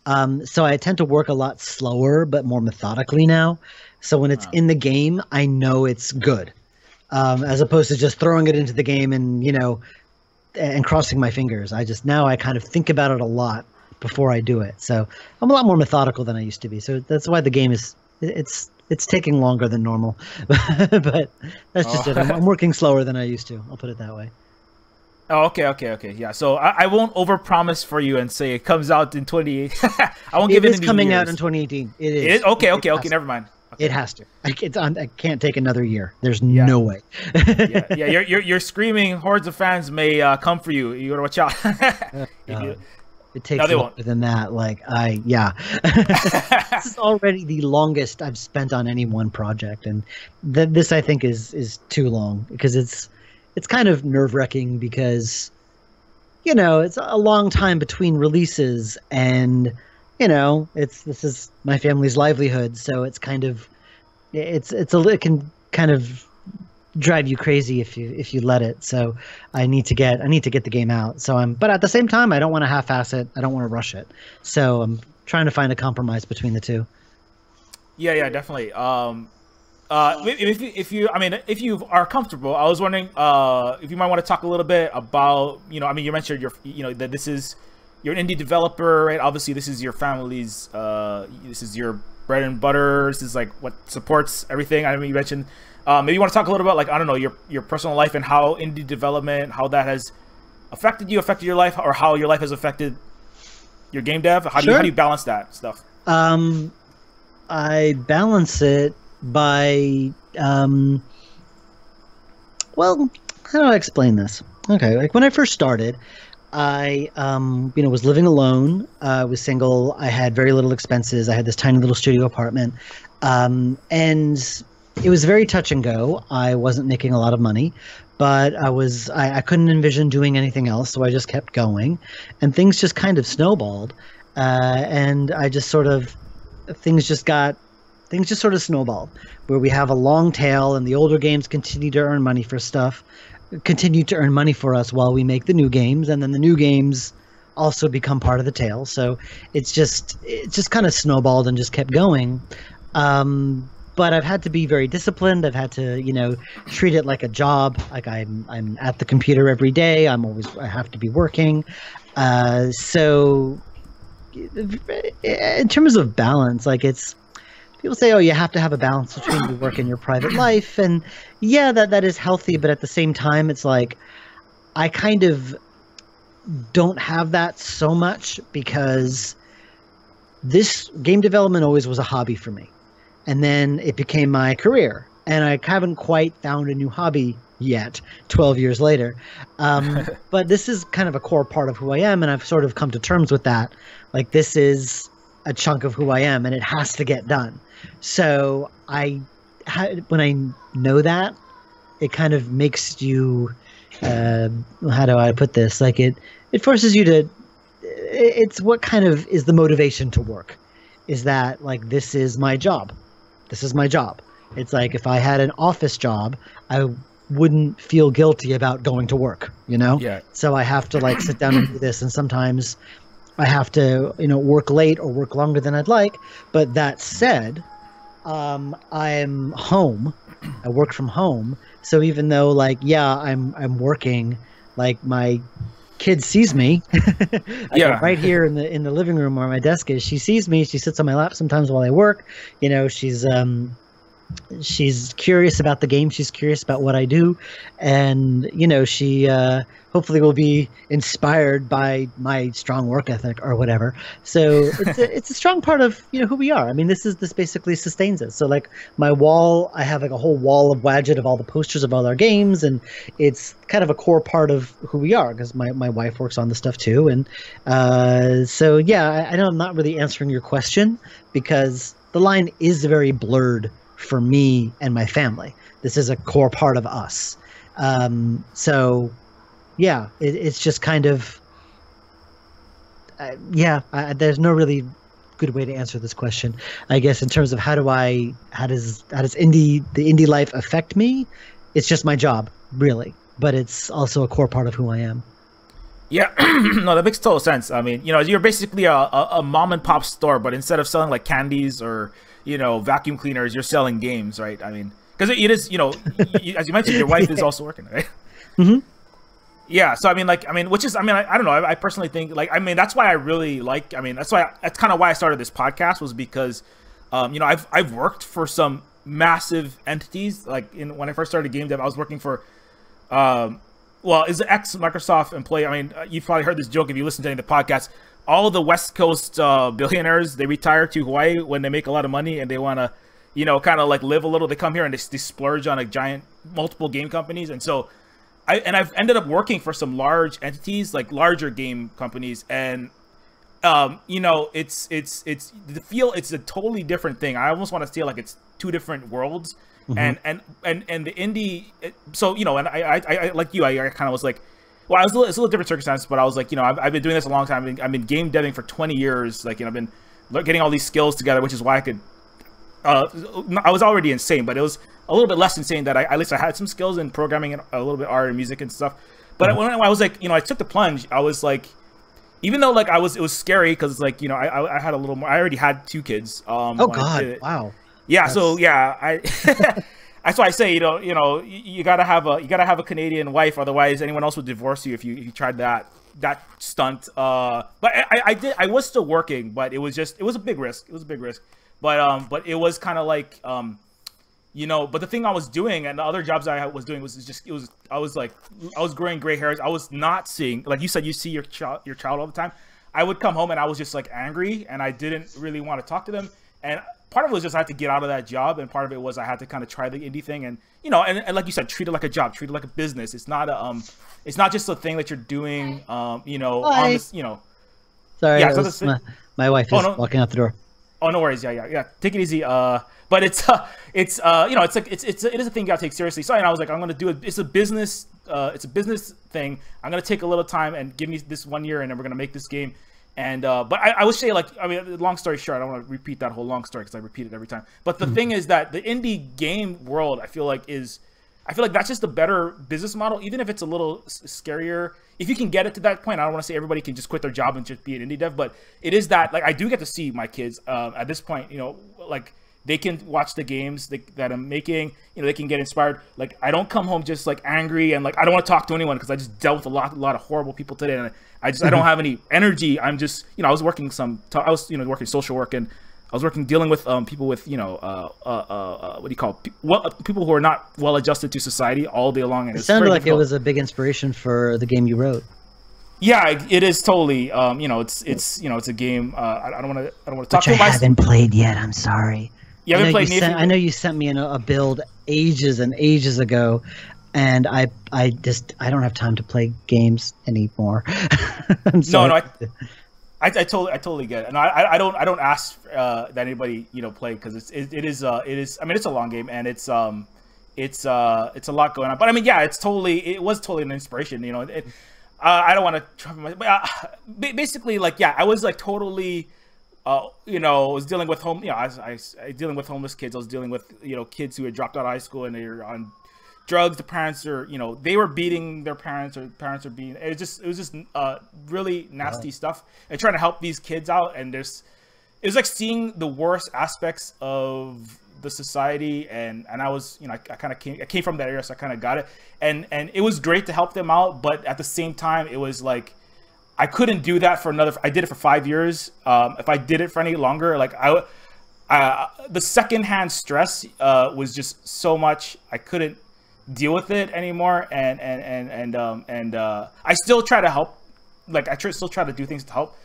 So I tend to work a lot slower, but more methodically now. So when it's in the game, I know it's good, as opposed to just throwing it into the game and, and crossing my fingers. Now I kind of think about it a lot before I do it. So I'm a lot more methodical than I used to be. So that's why the game it's taking longer than normal, but that's just it. I'm working slower than I used to. I'll put it that way. Oh, okay. Yeah, so I won't overpromise for you and say it comes out in 2018. I won't give it. It is coming out in 2018. It is. Okay. Never mind. Okay. It has to. I can't take another year. There's no way. Yeah. You're screaming. Hordes of fans may come for you. You gotta watch out. It takes longer than that. This is already the longest I've spent on any one project, and this I think is too long because it's kind of nerve-wracking because it's a long time between releases, and this is my family's livelihood, so it's kind of it can kind of drive you crazy if you let it. So I need to get the game out. But at the same time, I don't want to half-ass it. I don't want to rush it. So I'm trying to find a compromise between the two. Yeah, definitely. If you are comfortable, I was wondering if you might want to talk a little bit about, you mentioned that this is, you're an indie developer, right? Obviously, this is your family's, this is your bread and butter. This is like what supports everything. You mentioned, maybe you want to talk a little about, I don't know, your personal life and how indie development, how that has affected your life, or how your life has affected your game dev. How do you balance that stuff? I balance it by well, how do I explain this? Okay, like when I first started, I was living alone. I was single. I had very little expenses. I had this tiny little studio apartment, and it was very touch and go. I wasn't making a lot of money, but I couldn't envision doing anything else, so I just kept going, and things just kind of snowballed, and I just sort of things just sort of snowballed, where we have a long tail, and the older games continue to earn money for us while we make the new games, and then the new games also become part of the tail. So it's just kind of snowballed and just kept going. But I've had to be very disciplined. I've had to, treat it like a job. Like I'm at the computer every day. I have to be working. So in terms of balance, people say, oh, you have to have a balance between your work and your private life. And yeah, that is healthy. But at the same time, it's like I kind of don't have that so much because this game development always was a hobby for me. And then it became my career. And I haven't quite found a new hobby yet, 12 years later. But this is kind of a core part of who I am. And I've sort of come to terms with that. Like, this is a chunk of who I am, and it has to get done. So when I know that, it kind of makes you, how do I put this? Like it forces you to, it's what kind of is the motivation to work, is that like, this is my job. This is my job. It's like, if I had an office job, I wouldn't feel guilty about going to work, Yeah. So I have to sit down and do this. And sometimes I have to, work late or work longer than I'd like. But that said, I'm home. I work from home. So even though I'm working, my kid sees me. Yeah. Right here in the living room where my desk is, she sees me. She sits on my lap sometimes while I work. She's curious about the game. She's curious about what I do, and she hopefully will be inspired by my strong work ethic or whatever. So it's a strong part of who we are. I mean, this basically sustains us. So my wall, I have a whole wall of Wadjet of all the posters of all our games, and it's kind of a core part of who we are because my wife works on the stuff too. And so yeah, I know I'm not really answering your question because the line is very blurred for me and my family. This is a core part of us. So yeah, it's just kind of, there's no really good way to answer this question. I guess in terms of how does the indie life affect me? It's just my job, really, but it's also a core part of who I am. Yeah, no, that makes total sense. I mean, you're basically a mom and pop store, but instead of selling like candies or vacuum cleaners, you're selling games, right? I mean, because it is, as you mentioned, your wife is also working, right? Mm-hmm. Yeah, so I mean, which is, I don't know. I personally think, like, that's why I really like. That's kind of why I started this podcast, was because, I've worked for some massive entities. Like when I first started game dev, I was working for, is an ex Microsoft employee. I mean, you've probably heard this joke if you listen to any of the podcasts. All the West Coast billionaires, they retire to Hawaii when they make a lot of money and they want to, kind of like live a little. They come here and they splurge on like giant multiple game companies, and so. I've ended up working for some large entities, like larger game companies, and it's a totally different thing. I almost want to say like it's two different worlds, and the indie. So and I like you, I kind of was like, well, it's a little different circumstances, but I was like, I've been doing this a long time. I've been game deving for 20 years, like I've been getting all these skills together, which is why I could. I was already insane, but it was a little bit less insane that at least I had some skills in programming and a little bit art and music and stuff. But when I was like, I took the plunge, I was like, even though like it was scary because it's like, I had a little more, I already had 2 kids. Oh God. Wow. Yeah. So yeah, that's why I say, you gotta have a Canadian wife. Otherwise anyone else would divorce you if you tried that stunt. But I was still working, but it was a big risk. It was a big risk. But it was kind of like, but the thing I was doing and the other jobs I was doing I was growing gray hairs. I was not seeing, like you said, you see your child all the time. I would come home and I was just like angry and I didn't really want to talk to them. And part of it was just I had to get out of that job. And part of it was I had to kind of try the indie thing and, and like you said, treat it like a job, treat it like a business. It's not it's not just a thing that you're doing, on this, Sorry, yeah, my wife is walking out the door. Oh, no worries. Yeah. Take it easy. But it is a thing you gotta take seriously. So I was like, I'm gonna do it. It's a business thing. I'm gonna take a little time and give me this 1 year, and then we're gonna make this game. And but I would say, like, long story short, I don't want to repeat that whole long story because I repeat it every time. But the thing is that the indie game world, I feel like that's just a better business model, even if it's a little scarier. If you can get it to that point, I don't want to say everybody can just quit their job and just be an indie dev, but it is that, like, I do get to see my kids at this point, like they can watch the games that I'm making, they can get inspired. Like, I don't come home just like angry and like I don't want to talk to anyone because I just dealt with a lot of horrible people today, and I don't have any energy. I'm just, I was working working social work, and I was dealing with people with what do you call people who are not well adjusted to society all day long. And it sounded like difficult. It was a big inspiration for the game you wrote. Yeah, it is totally. It's a game. I don't want to talk. Which I haven't played yet. I'm sorry. You haven't played. I know you sent me a build ages and ages ago, and I don't have time to play games anymore. I'm sorry. No. I totally get it, and I don't ask that anybody play because it is it's a long game and it's a lot going on, but it was totally an inspiration. I don't want to basically, like, yeah, I was like totally was dealing with I dealing with homeless kids. I was dealing with kids who had dropped out of high school and they were on drugs. The parents are they were beating their parents, or parents are beating. It was just really nasty stuff, and trying to help these kids out. And it was like seeing the worst aspects of the society, and I was I came from that area, so I kind of got it, and it was great to help them out. But at the same time, it was like I couldn't do that for another. I did it for 5 years. If I did it for any longer, like the secondhand stress was just so much. I couldn't deal with it anymore, and I still try to help. Like, still try to do things to help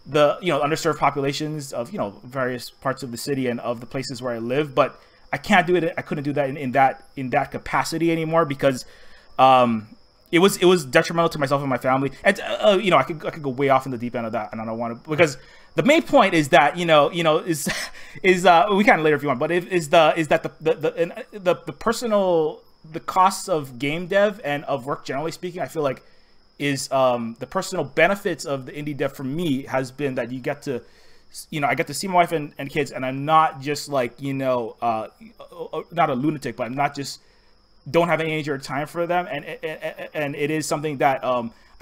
the underserved populations of various parts of the city and of the places where I live, but I can't do it. I couldn't do that in that capacity anymore because it was detrimental to myself and my family. And I could go way off in the deep end of that, and I don't want to, because the main point is that is we can later if you want, but is that the personal, the costs of game dev and of work generally speaking, I feel like is the personal benefits of the indie dev for me has been that you get to I get to see my wife and kids, and I'm not just like not a lunatic, but I'm not just don't have any energy or time for them, and it is something that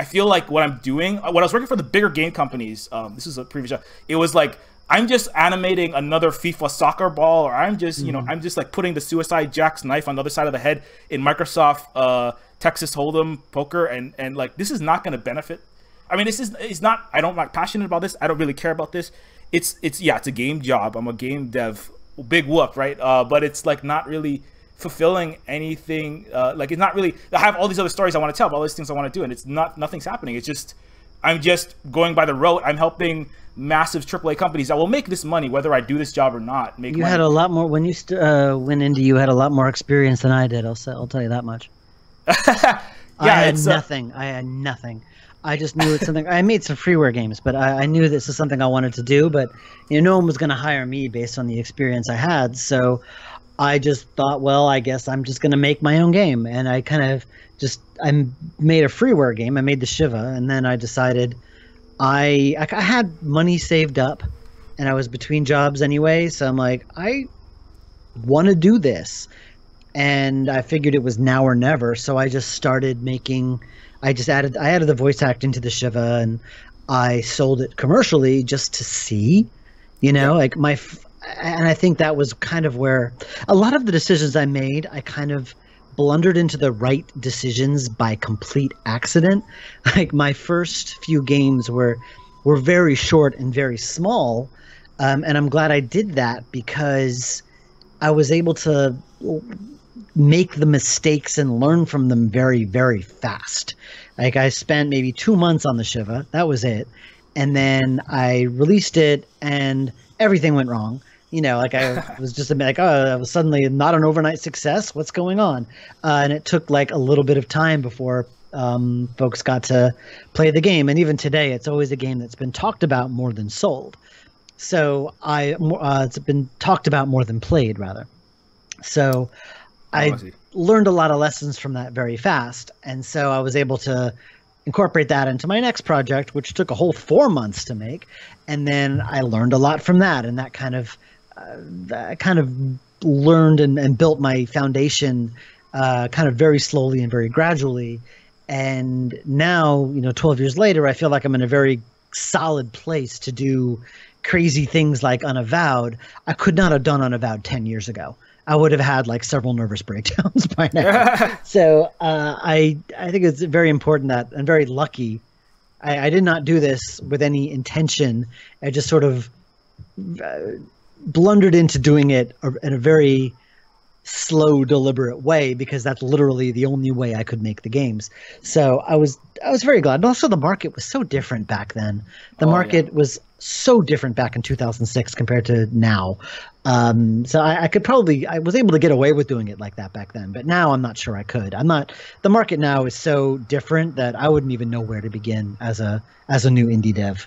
I feel like what I'm doing, when I was working for the bigger game companies, this is a previous job, it was like, I'm just animating another FIFA soccer ball, or I'm just, you know, I'm just like putting the Suicide Jack's knife on the other side of the head in Microsoft Texas Hold'em poker, and like, this is not going to benefit. I mean, it's not, I'm not passionate about this. I don't really care about this. It's a game job. I'm a game dev, big whoop, right? But it's like not really fulfilling anything. Like, it's not really, I have all these other stories I want to tell, all these things I want to do, and it's not, nothing's happening. It's just, I'm just going by the road. I'm helping massive AAA companies that will make this money whether I do this job or not. You had a lot more when you went into. You had a lot more experience than I did. I'll tell you that much. Yeah, I had nothing. I had nothing. I just knew it's something. I made some freeware games, but I knew this is something I wanted to do. But no one was going to hire me based on the experience I had. So I just thought, well, I guess I'm just going to make my own game. And I kind of I made a freeware game. I made the Shiva, and then I decided I had money saved up, and I was between jobs anyway. So I'm like, I want to do this, and I figured it was now or never. So I just started making. I added the voice act into the Shiva, and I sold it commercially just to see, like and I think that was kind of where a lot of the decisions I made, I kind of blundered into the right decisions by complete accident. Like, my first few games were very short and very small, and I'm glad I did that because I was able to make the mistakes and learn from them very, very fast. Like, I spent maybe 2 months on the Shiva. That was it. And then I released it and everything went wrong. Like, I was just like, oh, I was suddenly not an overnight success. What's going on? And it took like a little bit of time before folks got to play the game. And even today, it's always a game that's been talked about more than sold. So it's been talked about more than played, rather. So I learned a lot of lessons from that very fast. And so I was able to incorporate that into my next project, which took a whole 4 months to make. And then I learned a lot from that. And that kind of learned and built my foundation kind of very slowly and very gradually. And now, 12 years later, I feel like I'm in a very solid place to do crazy things like Unavowed. I could not have done Unavowed 10 years ago. I would have had like several nervous breakdowns by now. So I think it's very important that, and very lucky, I did not do this with any intention. I just sort of blundered into doing it in a very slow, deliberate way, because that's literally the only way I could make the games. So I was very glad. And also, the market was so different back then. The market was so different back in 2006 compared to now. So I was able to get away with doing it like that back then, but now I'm not sure I could. The market now is so different that I wouldn't even know where to begin as a new indie dev.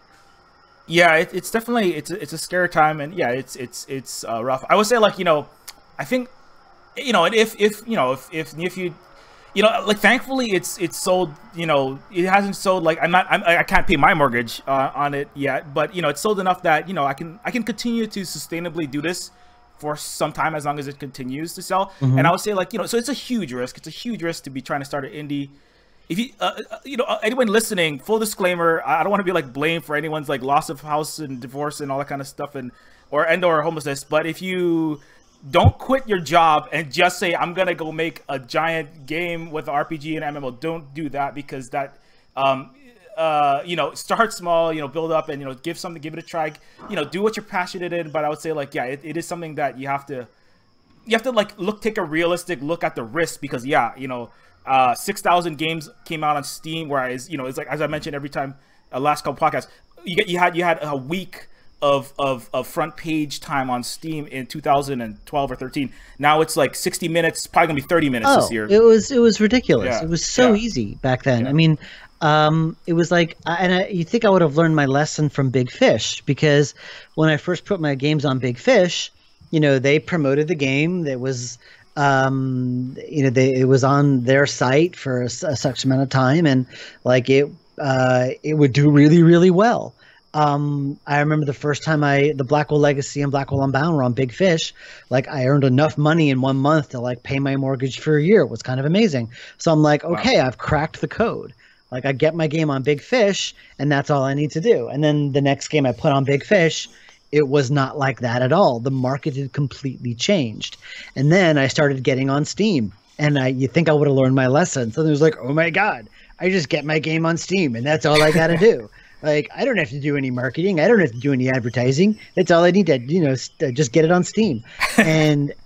Yeah, it's definitely, it's a scary time, and yeah, it's rough. I would say, like, I think, if you, like, thankfully it's sold, it hasn't sold, like, I can't pay my mortgage on it yet, but it's sold enough that I can continue to sustainably do this for some time, as long as it continues to sell. Mm-hmm. And I would say, like, so it's a huge risk. It's a huge risk to be trying to start an indie. If you, anyone listening, full disclaimer, I don't want to be like blamed for anyone's like loss of house and divorce and all that kind of stuff, or homelessness. But if you don't quit your job and just say, I'm gonna go make a giant game with RPG and MMO, don't do that, because that start small, build up, and give it a try, do what you're passionate in. But I would say, like, yeah, it is something that you have to like take a realistic look at the risk, because 6,000 games came out on Steam, whereas it's like, as I mentioned every time, last couple podcasts, you had a week of front page time on Steam in 2012 or 13. Now it's like 60 minutes, probably gonna be 30 minutes this year. It was ridiculous. Yeah. It was so easy back then. Yeah. I mean, it was like, you think I would have learned my lesson from Big Fish, because when I first put my games on Big Fish, they promoted the game. That was it was on their site for such amount of time, and like it would do really, really well. I remember the first time the Blackwell Legacy and Blackwell Unbound were on Big Fish. Like, I earned enough money in 1 month to like pay my mortgage for a year. It was kind of amazing. So I'm like, okay, wow. I've cracked the code. Like, I get my game on Big Fish, and that's all I need to do. And then the next game I put on Big Fish, it was not like that at all. The market had completely changed. And then I started getting on Steam, and you think I would have learned my lesson. So it was like, oh my God, I just get my game on Steam, and that's all I got to do. Like, I don't have to do any marketing. I don't have to do any advertising. That's all I need to, just get it on Steam.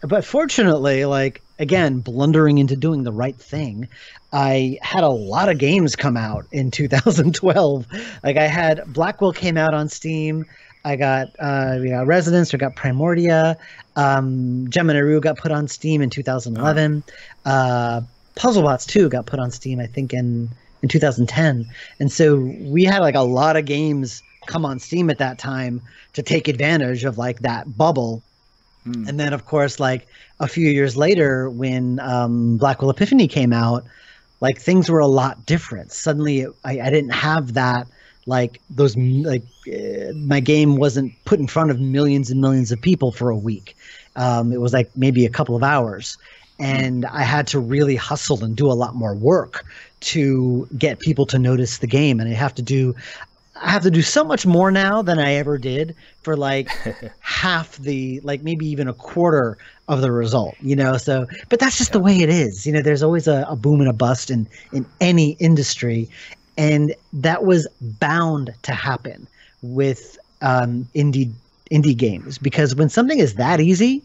But fortunately, like, again, blundering into doing the right thing, I had a lot of games come out in 2012. Like, I had Blackwell came out on Steam. I got Residence. We got Primordia. Gemini Rue got put on Steam in 2011. Puzzlebots 2 got put on Steam, I think, in 2010. And so we had like a lot of games come on Steam at that time to take advantage of like that bubble. And then, of course, like a few years later, when Blackwell Epiphany came out, like things were a lot different. Suddenly, I didn't have that, like those, like my game wasn't put in front of millions and millions of people for a week. It was like maybe a couple of hours. And I had to really hustle and do a lot more work to get people to notice the game. And I have to do so much more now than I ever did for like half the, like maybe even a quarter of the result, so, but that's just the way it is. There's always a boom and a bust in any industry. And that was bound to happen with indie games, because when something is that easy,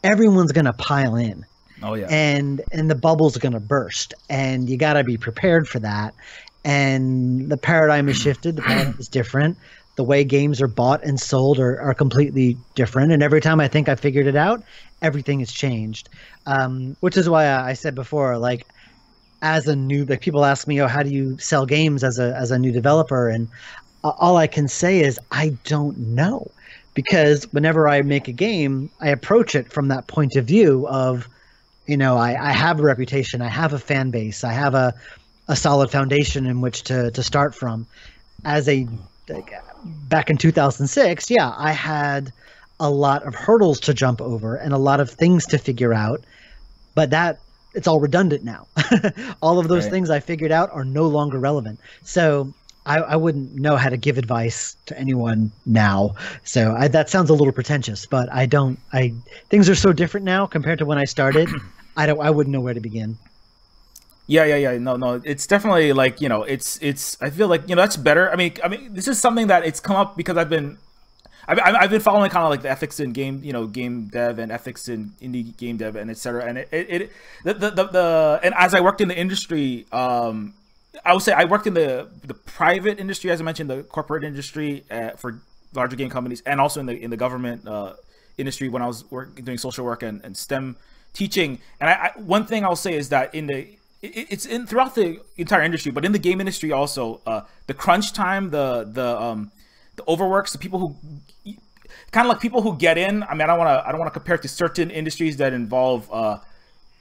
everyone's going to pile in. Oh yeah. And the bubble's going to burst, and you got to be prepared for that. And the paradigm has shifted. The paradigm is different. The way games are bought and sold are completely different. And every time I think I figured it out, everything has changed. Which is why I said before, like, as a new, like, people ask me, oh, how do you sell games as a new developer? And all I can say is I don't know, because whenever I make a game, I approach it from that point of view of, I have a reputation, I have a fan base, I have a solid foundation in which to start from. Back in 2006, yeah, I had a lot of hurdles to jump over and a lot of things to figure out, but it's all redundant now. All of those things I figured out are no longer relevant. So I wouldn't know how to give advice to anyone now. So that sounds a little pretentious, but things are so different now compared to when I started. I wouldn't know where to begin. Yeah. No. It's definitely like, it's, I feel like, that's better. I mean, this is something that it's come up because I've been following kind of like the ethics in game, game dev and ethics in indie game dev and etc. And and as I worked in the industry, I would say I worked in the private industry, as I mentioned, the corporate industry for larger game companies, and also in the government industry when I was doing social work and STEM teaching. And one thing I'll say is that it's throughout the entire industry, but in the game industry also, the crunch time, the overworks, the people who kind of like people who get in. I mean, I don't want to compare it to certain industries that involve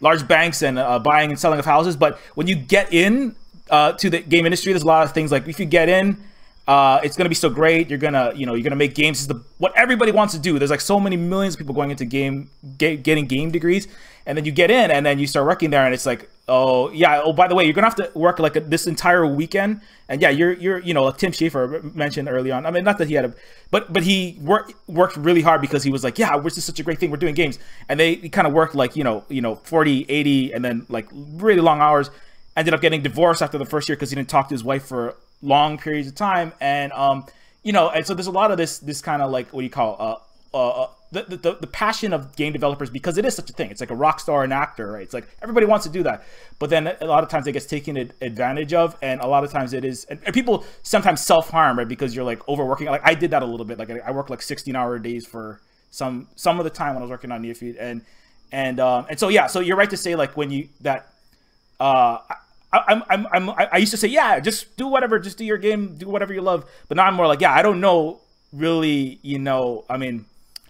large banks and buying and selling of houses, but when you get in to the game industry, there's a lot of things like if you get in, it's gonna be so great. You're gonna make games. This is what everybody wants to do. There's like so many millions of people going into getting game degrees, and then you get in, and then you start working there, and it's like, oh yeah, oh by the way, you're gonna have to work like this entire weekend, and yeah, you're like Tim Schafer mentioned early on. I mean, not that he had but he worked really hard because he was like, yeah, this is such a great thing. We're doing games, and he kind of worked like 40, 80, and then like really long hours. Ended up getting divorced after the first year because he didn't talk to his wife for long periods of time, and and so there's a lot of this kind of like, what do you call the passion of game developers, because it is such a thing. It's like a rock star, an actor, right? It's like everybody wants to do that, but then a lot of times it gets taken advantage of, and a lot of times it is, and people sometimes self-harm, right? Because you're like overworking. Like I did that a little bit. Like I worked like 16-hour days for some of the time when I was working on Neophyte, and so yeah. So you're right to say like when you that. I used to say, yeah, just do whatever, just do your game, do whatever you love. But now I'm more like, yeah, I don't know really, I mean,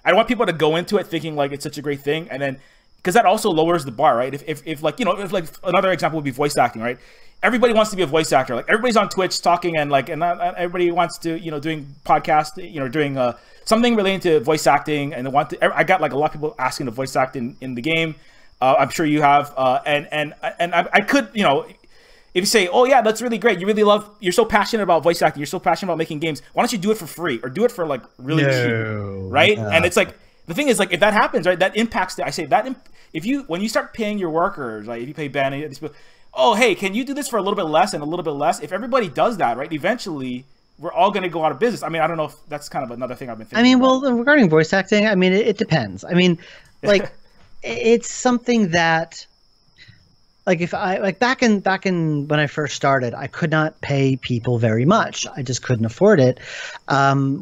I don't want people to go into it thinking like it's such a great thing, and then because that also lowers the bar, right? If like if like another example would be voice acting, right? Everybody wants to be a voice actor. Like everybody's on Twitch talking, and like and everybody wants to doing podcasts, doing something relating to voice acting, and they want to. I got like a lot of people asking to voice act in the game. I'm sure you have, and I could, if you say, oh yeah, that's really great, you're so passionate about voice acting, you're so passionate about making games, why don't you do it for free or do it for like really cheap, right? And it's like, the thing is, like, if that happens, right, that impacts when you start paying your workers, like if you pay Ben, oh hey, can you do this for a little bit less and a little bit less? If everybody does that, right, eventually we're all going to go out of business. I mean, I don't know if that's kind of another thing I've been thinking. I mean, well, regarding voice acting, I mean, it depends. I mean, like, it's something that, like, if I, like, back in when I first started, I could not pay people very much. I just couldn't afford it,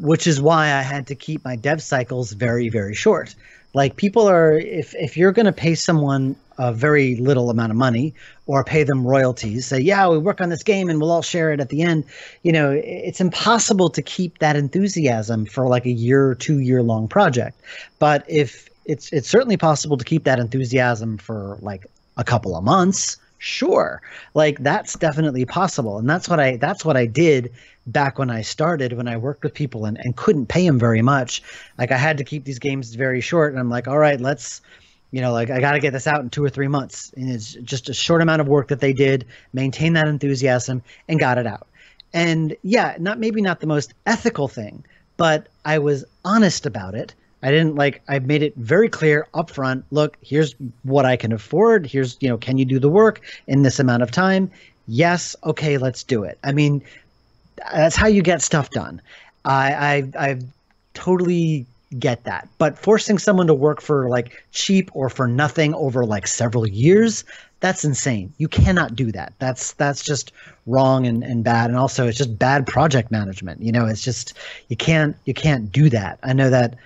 which is why I had to keep my dev cycles very, very short. Like, people are, if you're going to pay someone a very little amount of money or pay them royalties, say, yeah, we work on this game and we'll all share it at the end, you know, it's impossible to keep that enthusiasm for like a year or 2 year long project. But if it's certainly possible to keep that enthusiasm for like a couple of months, sure, like that's definitely possible. And that's what I did back when I started, when I worked with people and couldn't pay them very much. Like, I had to keep these games very short, and I'm like, all right, let's, you know, like, I got to get this out in 2 or 3 months. And it's just a short amount of work that they did, maintain that enthusiasm, and got it out. And yeah, maybe not the most ethical thing, but I was honest about it. I made it very clear up front, look, here's what I can afford. Here's, you know, can you do the work in this amount of time? Yes. Okay, let's do it. I mean, that's how you get stuff done. I totally get that. But forcing someone to work for like cheap or for nothing over like several years, that's insane. You cannot do that. That's just wrong and bad. And also it's just bad project management. You know, it's just, you can't do that. I know that,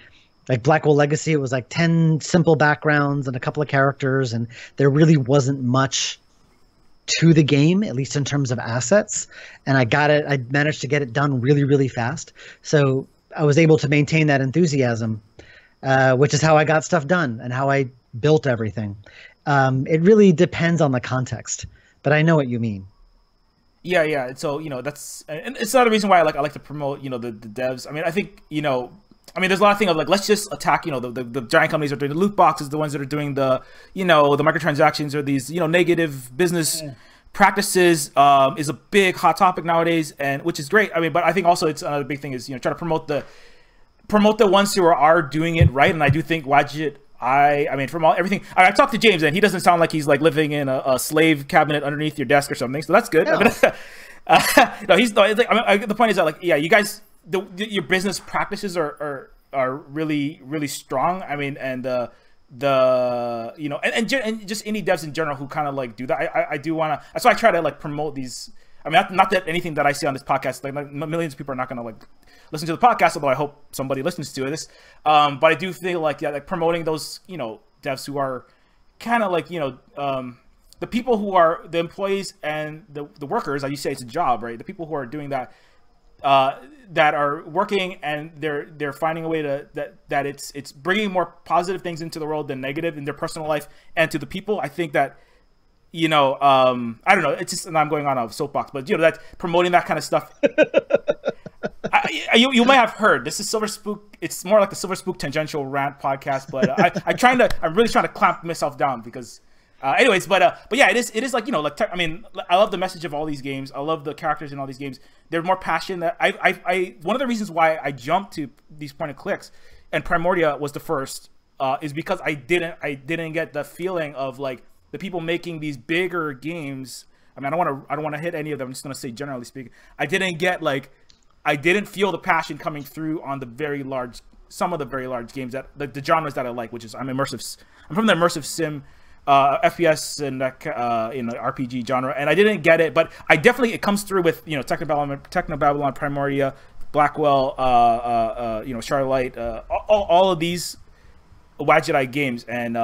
like Blackwell Legacy, it was like 10 simple backgrounds and a couple of characters, and there really wasn't much to the game, at least in terms of assets. And I managed to get it done really, really fast. So I was able to maintain that enthusiasm, which is how I got stuff done and how I built everything. It really depends on the context, but I know what you mean. Yeah. So, you know, and it's another reason why I like to promote, you know, the devs. I mean, I think, you know, there's a lot of things of like, let's just attack, you know, the giant companies that are doing the loot boxes, the ones that are doing the, you know, the microtransactions or these, you know, negative business practices is a big hot topic nowadays, and which is great. I mean, but I think also it's another big thing is, you know, try to promote the ones who are doing it right. And I do think Wadjet, I mean, from everything, I talked to James and he doesn't sound like he's like living in a slave cabinet underneath your desk or something. So that's good. No. No, the point is that, like, yeah, you guys, your business practices are really, really strong. I mean, and you know, and just indie devs in general who kind of like do that. I do want to, that's why I try to like promote these. I mean, not that anything that I see on this podcast, like millions of people are not going to like listen to the podcast, although I hope somebody listens to this. But I do feel like, yeah, like promoting those, you know, devs who are kind of like, you know, the people who are the employees and the workers, as you say, it's a job, right? The people who are doing that, that are working and they're finding a way to that it's bringing more positive things into the world than negative in their personal life and to the people. I think that, you know, I don't know, it's just, and I'm going on a soapbox, but you know, that promoting that kind of stuff. You might have heard, this is Silver Spook. It's more like the Silver Spook tangential rant podcast, but I'm really trying to clamp myself down because anyways, but yeah, it is like, you know, like, I mean, I love the message of all these games. I love the characters in all these games. They're more passion that one of the reasons why I jumped to these point and clicks and Primordia was the first, is because I didn't get the feeling of like the people making these bigger games. I mean, I don't want to hit any of them. I'm just going to say, generally speaking, I didn't feel the passion coming through on some of the very large games that the genres that I like, which is I'm from the immersive sim, FPS and you know, RPG genre, and I didn't get it, but it comes through with, you know, Technobabylon, Primordia, Blackwell, you know, Shardlight, all of these Wadjet Eye games, and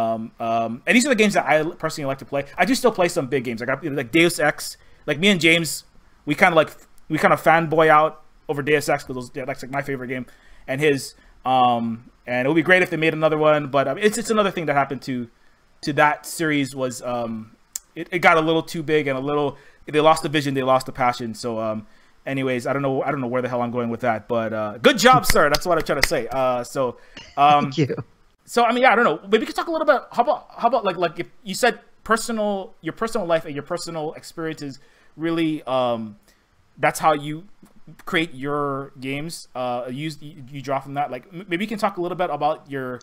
these are the games that I personally like to play. I do still play some big games, like Deus Ex. Like me and James, we kind of fanboy out over Deus Ex because that's like my favorite game, and his. And it would be great if they made another one, but it's another thing that happened to that series was it got a little too big and they lost the vision, they lost the passion. So anyways, I don't know where the hell I'm going with that, but good job, sir. That's what I'm trying to say. Thank you. So I mean, yeah, I don't know. Maybe we could talk a little bit. How about like if you said your personal life and your personal experiences really that's how you create your games. You draw from that. Like maybe you can talk a little bit about your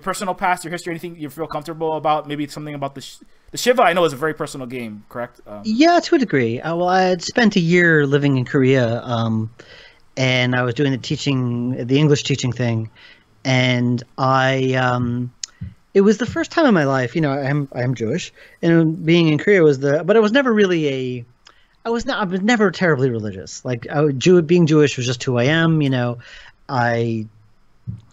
personal past, your history, anything you feel comfortable about. Maybe something about the Shiva. I know is a very personal game, correct? Yeah, to a degree. Well, I had spent a year living in Korea, and I was doing the English teaching thing, and it was the first time in my life. You know, I am Jewish, and being in Korea but it was never really I was never terribly religious. Like being Jewish was just who I am. You know, I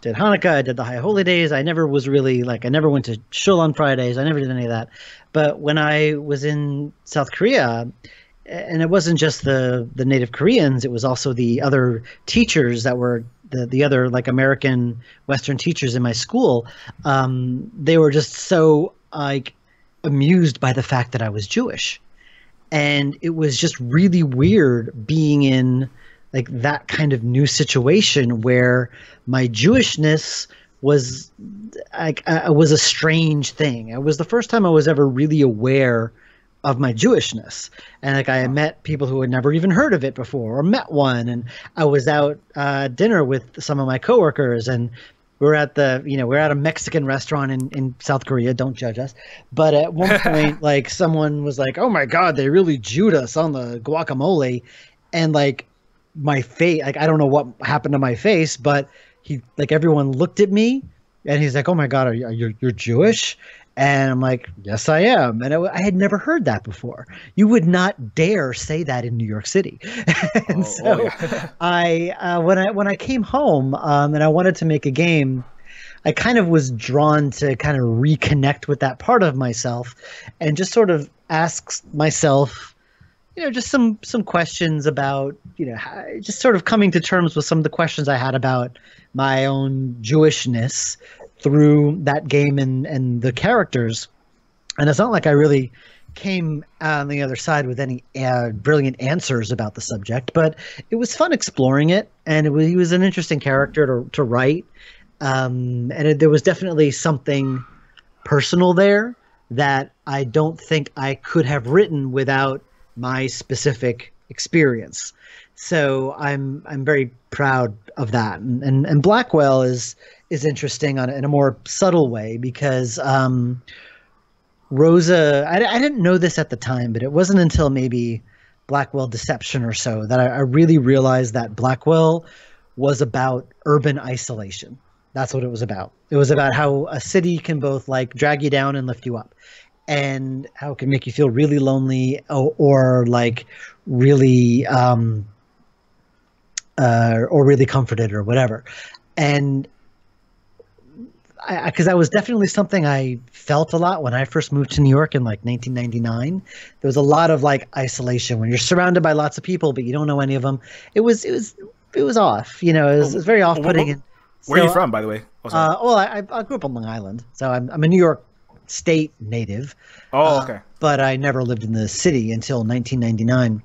did Hanukkah, I did the High Holy Days. I never was really I never went to shul on Fridays. I never did any of that. But when I was in South Korea, and it wasn't just the native Koreans, it was also the other teachers that were the other American Western teachers in my school. They were just so amused by the fact that I was Jewish. And it was just really weird being in that kind of new situation where my Jewishness was was a strange thing. It was the first time I was ever really aware of my Jewishness. And I met people who had never even heard of it before or met one. And I was out dinner with some of my coworkers, and we're at a Mexican restaurant in South Korea. Don't judge us. But at one point, someone was like, "Oh my God, they really Jewed us on the guacamole," and my face, I don't know what happened to my face, but he everyone looked at me, and he's like, "Oh my God, you're Jewish?" And I'm like, "Yes, I am." And I had never heard that before. You would not dare say that in New York City. And yeah. When I came home and I wanted to make a game, I kind of was drawn to kind of reconnect with that part of myself and just sort of ask myself, just some questions about, just sort of coming to terms with some of the questions I had about my own Jewishness through that game and the characters. And it's not like I really came on the other side with any brilliant answers about the subject, but it was fun exploring it, and he was an interesting character to write. There was definitely something personal there that I don't think I could have written without my specific experience. So I'm very proud of that. And Blackwell is interesting in a more subtle way because Rosa, I didn't know this at the time, but it wasn't until maybe Blackwell Deception or so that I really realized that Blackwell was about urban isolation. That's what it was about. It was about how a city can both drag you down and lift you up, and how it can make you feel really lonely or really or really comforted or whatever. And because that was definitely something I felt a lot when I first moved to New York in 1999. There was a lot of isolation when you're surrounded by lots of people, but you don't know any of them. It was off, it was very off-putting. Where are you from, by the way? I grew up on Long Island, so I'm a New York State native. Oh, okay. But I never lived in the city until 1999.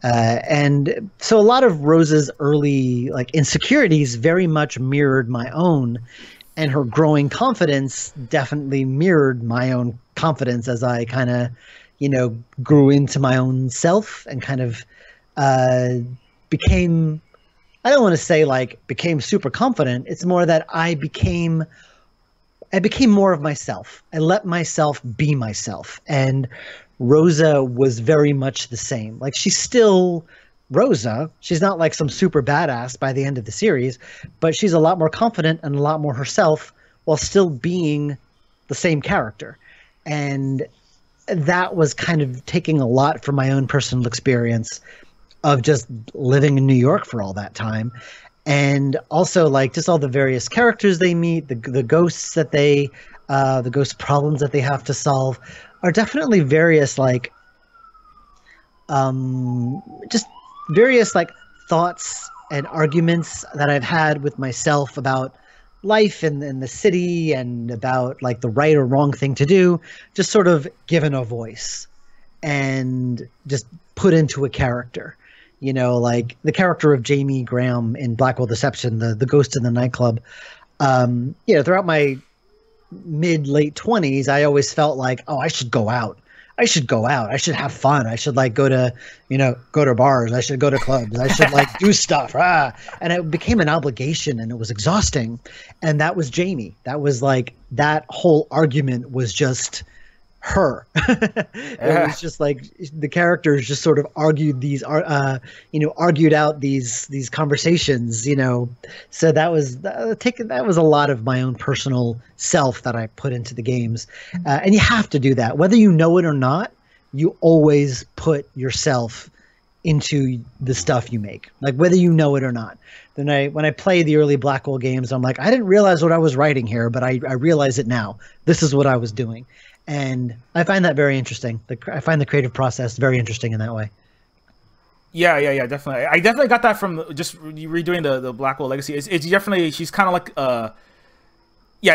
And so a lot of Rosa's early insecurities very much mirrored my own, and her growing confidence definitely mirrored my own confidence as I kind of, grew into my own self and kind of became, I don't want to say became super confident. It's more that I became more of myself. I let myself be myself. And Rosa was very much the same. She's still Rosa. She's not some super badass by the end of the series, but she's a lot more confident and a lot more herself while still being the same character. And that was kind of taking a lot from my own personal experience of just living in New York for all that time. And also just all the various characters they meet, the ghosts that the ghost problems that they have to solve are definitely various just various thoughts and arguments that I've had with myself about life in the city and about the right or wrong thing to do, just sort of given a voice and just put into a character. The character of Jamie Graham in Blackwell Deception, the ghost in the nightclub. Throughout my mid-late 20s, I always felt I should go out. I should go out. I should have fun. I should like go to bars. I should go to clubs. I should like do stuff. And it became an obligation, and it was exhausting. And that was Jamie. That was like, that whole argument was just her. It was just like the characters just sort of argued argued out these conversations, so that was a lot of my own personal self that I put into the games. And you have to do that whether you know it or not. You always put yourself into the stuff you make, like whether you know it or not. Then when I play the early Blackwell games, I'm like, I didn't realize what I was writing here, but I realize it now. This is what I was doing. And I find that very interesting. I find the creative process very interesting in that way. Yeah, definitely. I definitely got that from just redoing the Blackwell Legacy. It's definitely, she's kind of like,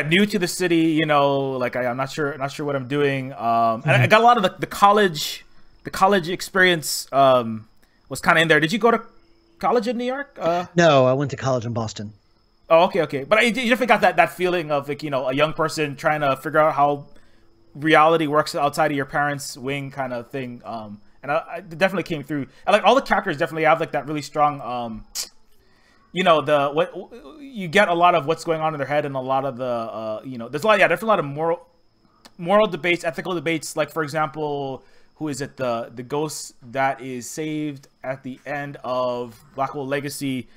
new to the city. Like I'm not sure what I'm doing. And I got a lot of the college experience. Was kind of in there. Did you go to college in New York? No, I went to college in Boston. Oh, okay. But you definitely got that feeling of like a young person trying to figure out how reality works outside of your parents' wing kind of thing. And I definitely came through. And like all the characters definitely have like that really strong, what you get a lot of what's going on in their head, and a lot of the, there's definitely a lot of moral debates, ethical debates. Like for example, who is it? The ghost that is saved at the end of Blackwell Legacy.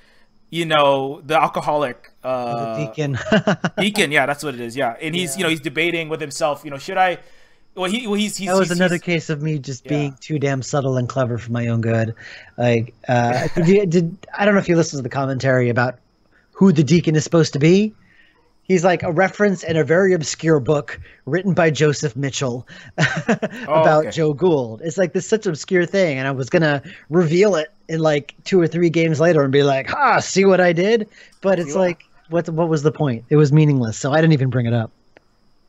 The alcoholic, the deacon. Deacon, yeah, that's what it is. Yeah, and he's he's debating with himself. Should I? Well, he's that was another case of me just being too damn subtle and clever for my own good. Like, I don't know if you listened to the commentary about who the deacon is supposed to be. He's like a reference in a very obscure book written by Joseph Mitchell about Joe Gould. It's like this such obscure thing, and I was gonna reveal it in like 2 or 3 games later and be like, see what I did? But it's like, what was the point? It was meaningless, so I didn't even bring it up.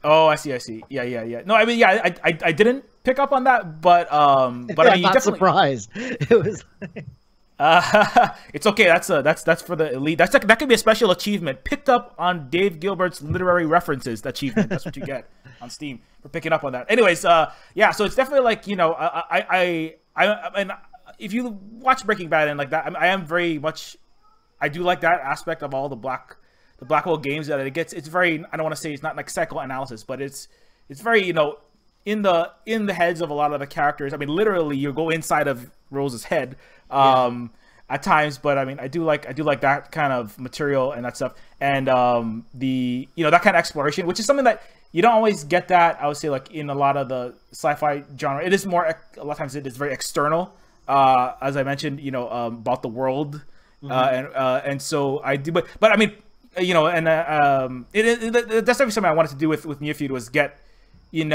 Oh, I see. Yeah. No, I mean, I didn't pick up on that, but I mean, I'm not surprised. It was. It's okay. That's for the elite. That could be a special achievement. Picked up on Dave Gilbert's literary references achievement. That's what you get on Steam for picking up on that. Anyways, So it's definitely like and if you watch Breaking Bad and like that, I am very much. I do like that aspect of all the Blackwell games that it gets. It's very. I don't want to say it's not like psychoanalysis, but it's very in the heads of a lot of the characters. I mean, literally, you go inside of Rose's head at times. But I mean, I do like that kind of material and that stuff, and the that kind of exploration, which is something that you don't always get. That I would say, like in a lot of the sci-fi genre, it is more. A lot of times, it is very external. As I mentioned, about the world, and so I do. But I mean, and that's definitely something I wanted to do with Neofeud was get. Get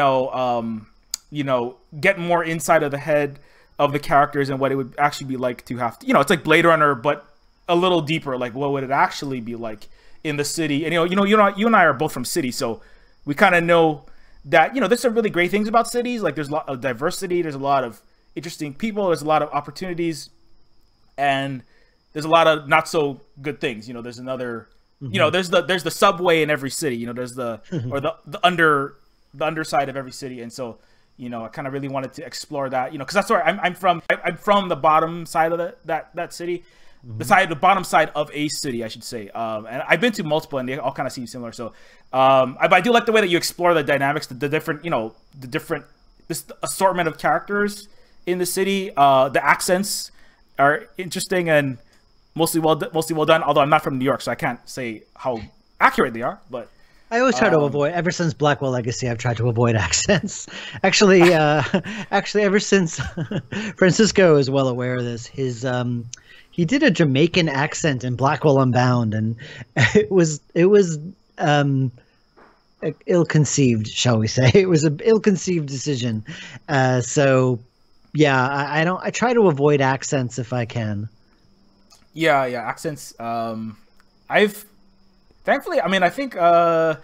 more inside of the head of the characters and what it would actually be like to have to, it's like Blade Runner, but a little deeper. Like, what would it actually be like in the city? And you and I are both from cities, so we kind of know that there's some really great things about cities. Like, there's a lot of diversity, there's a lot of interesting people, there's a lot of opportunities, and there's a lot of not so good things. There's another, there's the subway in every city. There's the or the underside of every city, and so I kind of really wanted to explore that, because that's where I'm from. I'm from the bottom side of that city, the bottom side of a city, I should say. And I've been to multiple, and they all kind of seem similar. So, I do like the way that you explore the dynamics, the different, this assortment of characters in the city. The accents are interesting and mostly well done. Although I'm not from New York, so I can't say how accurate they are, but. I always try to avoid. Ever since Blackwell Legacy, I've tried to avoid accents. Actually, ever since Francisco is well aware of this. He did a Jamaican accent in Blackwell Unbound, and it was ill-conceived, shall we say? It was an ill-conceived decision. So, yeah, I try to avoid accents if I can. Yeah, accents. Thankfully, I mean, I think my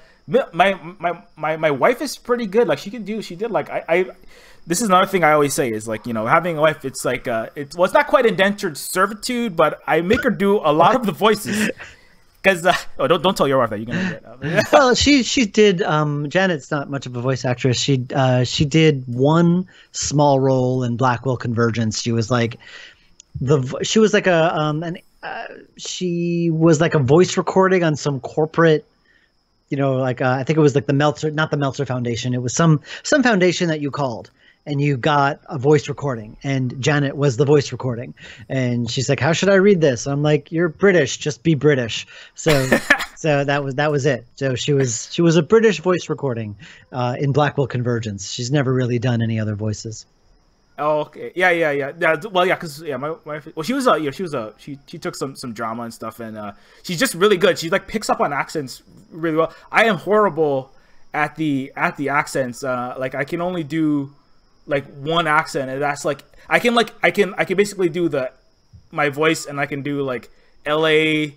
wife is pretty good. Like, she did like this is another thing I always say is like, having a wife, it's like it's not quite indentured servitude, but I make her do a lot of the voices. Because don't tell your wife that you're gonna get. Well, she did. Janet's not much of a voice actress. She did one small role in Blackwell Convergence. She was like she was like she was like a voice recording on some corporate, like I think it was like the Meltzer, not the Meltzer Foundation. It was some foundation that you called. And you got a voice recording, and Janet was the voice recording. And she's like, "How should I read this?" I'm like, "You're British, just be British." So that was it. So she was a British voice recording in Blackwell Convergence. She's never really done any other voices. Oh, okay. Yeah. Well, yeah, because she took some drama and stuff, and she's just really good. She like picks up on accents really well. I am horrible at the accents. Like I can only do like one accent, and that's like I can basically do my voice, and I can do like LA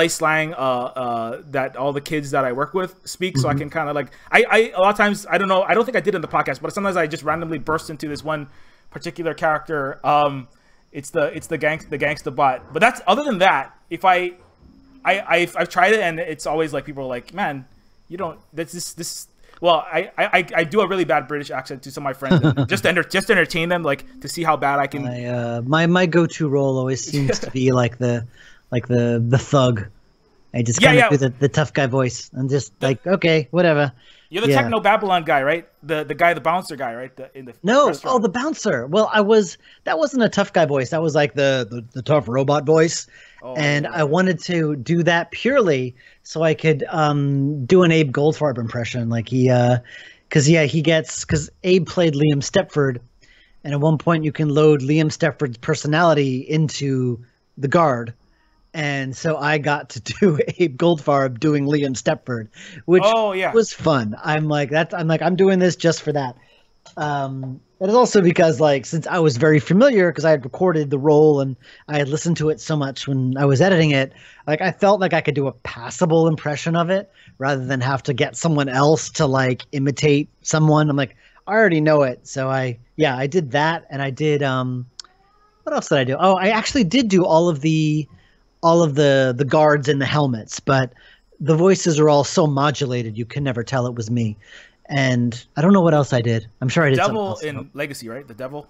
slang that all the kids that I work with speak. So I can kind of like I a lot of times I don't think I did in the podcast, but sometimes I just randomly burst into this one particular character. It's the gangsta bot. But that's other than that, if I've tried it, and it's always like people are like, "Man, you don't this." Well, I do a really bad British accent to some of my friends, and just entertain them, like to see how bad I can. My go-to role always seems to be like the thug. I just kind of do the tough guy voice. I'm just like, okay, whatever. You're the Technobabylon guy, right? The bouncer guy, right? Oh, the bouncer. Well, that wasn't a tough guy voice. That was like the tough robot voice. Oh, and I wanted to do that purely so I could do an Abe Goldfarb impression. Like because Abe played Liam Stepford, and at one point you can load Liam Stepford's personality into the guard. And so I got to do Abe Goldfarb doing Liam Stepford, which was fun. I'm doing this just for that. It is also because, like, since I was very familiar, because I had recorded the role and I had listened to it so much when I was editing it, like, I felt like I could do a passable impression of it rather than have to get someone else to, like, imitate someone. I'm like, I already know it. So I did that, and I did, what else did I do? Oh, I actually did do all of the guards in the helmets, but the voices are all so modulated you can never tell it was me. And I don't know what else I did. I'm sure I did something else. Devil in Legacy, right? The devil.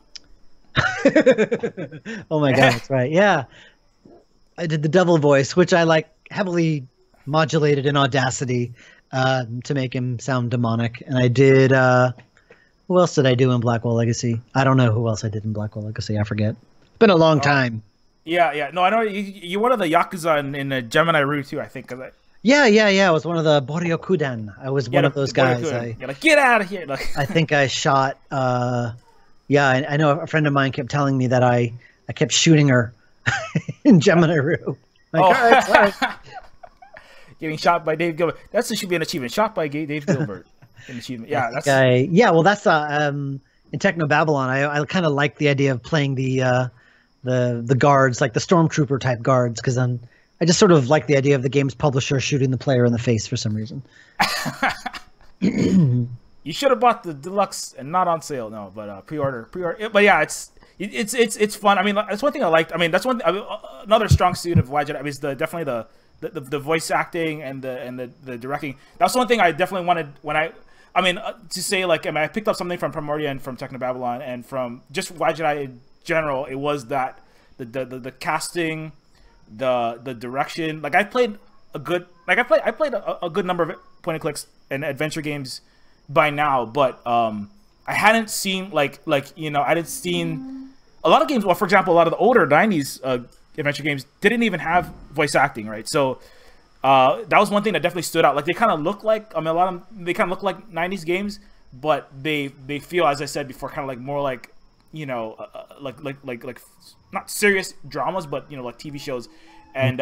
Oh my god, that's right. Yeah, I did the devil voice, which I like heavily modulated in Audacity to make him sound demonic. And I did. Who else did I do in Blackwell Legacy? I don't know who else I did in Blackwell Legacy. I forget. It's been a long time. Yeah. No, I know you're one of the Yakuza in Gemini Rue too, I think. Yeah. I was one of the Boryokudan. I was one of those guys. You're like, get out of here. Like, I think I shot. I know a friend of mine kept telling me that I kept shooting her in Gemini Rue. Like, all right, sorry. Getting shot by Dave Gilbert. That should be an achievement. Shot by Dave Gilbert. An achievement. Yeah, that's. Well, that's in Technobabylon. I kind of like the idea of playing the guards, like the stormtrooper type guards, because I just sort of like the idea of the game's publisher shooting the player in the face for some reason. You should have bought the deluxe and not on sale. No, but pre-order. But yeah, it's fun. I mean, that's one thing I liked. I mean, that's another strong suit of Wadjet. I mean, definitely the voice acting and the directing. That's one thing I definitely wanted when to say, like, I picked up something from Primordia and from Technobabylon and from just Wadjet Eye in general. It was that the casting, the direction. Like, I played a good number of point and clicks and adventure games by now, but I hadn't seen I hadn't seen a lot of games. Well, for example, a lot of the older 90s adventure games didn't even have voice acting, right? So that was one thing that definitely stood out. Like, they kind of look like, a lot of them, they kind of look like 90s games, but they feel, as I said before, kind of like more like, like not serious dramas, but like TV shows. And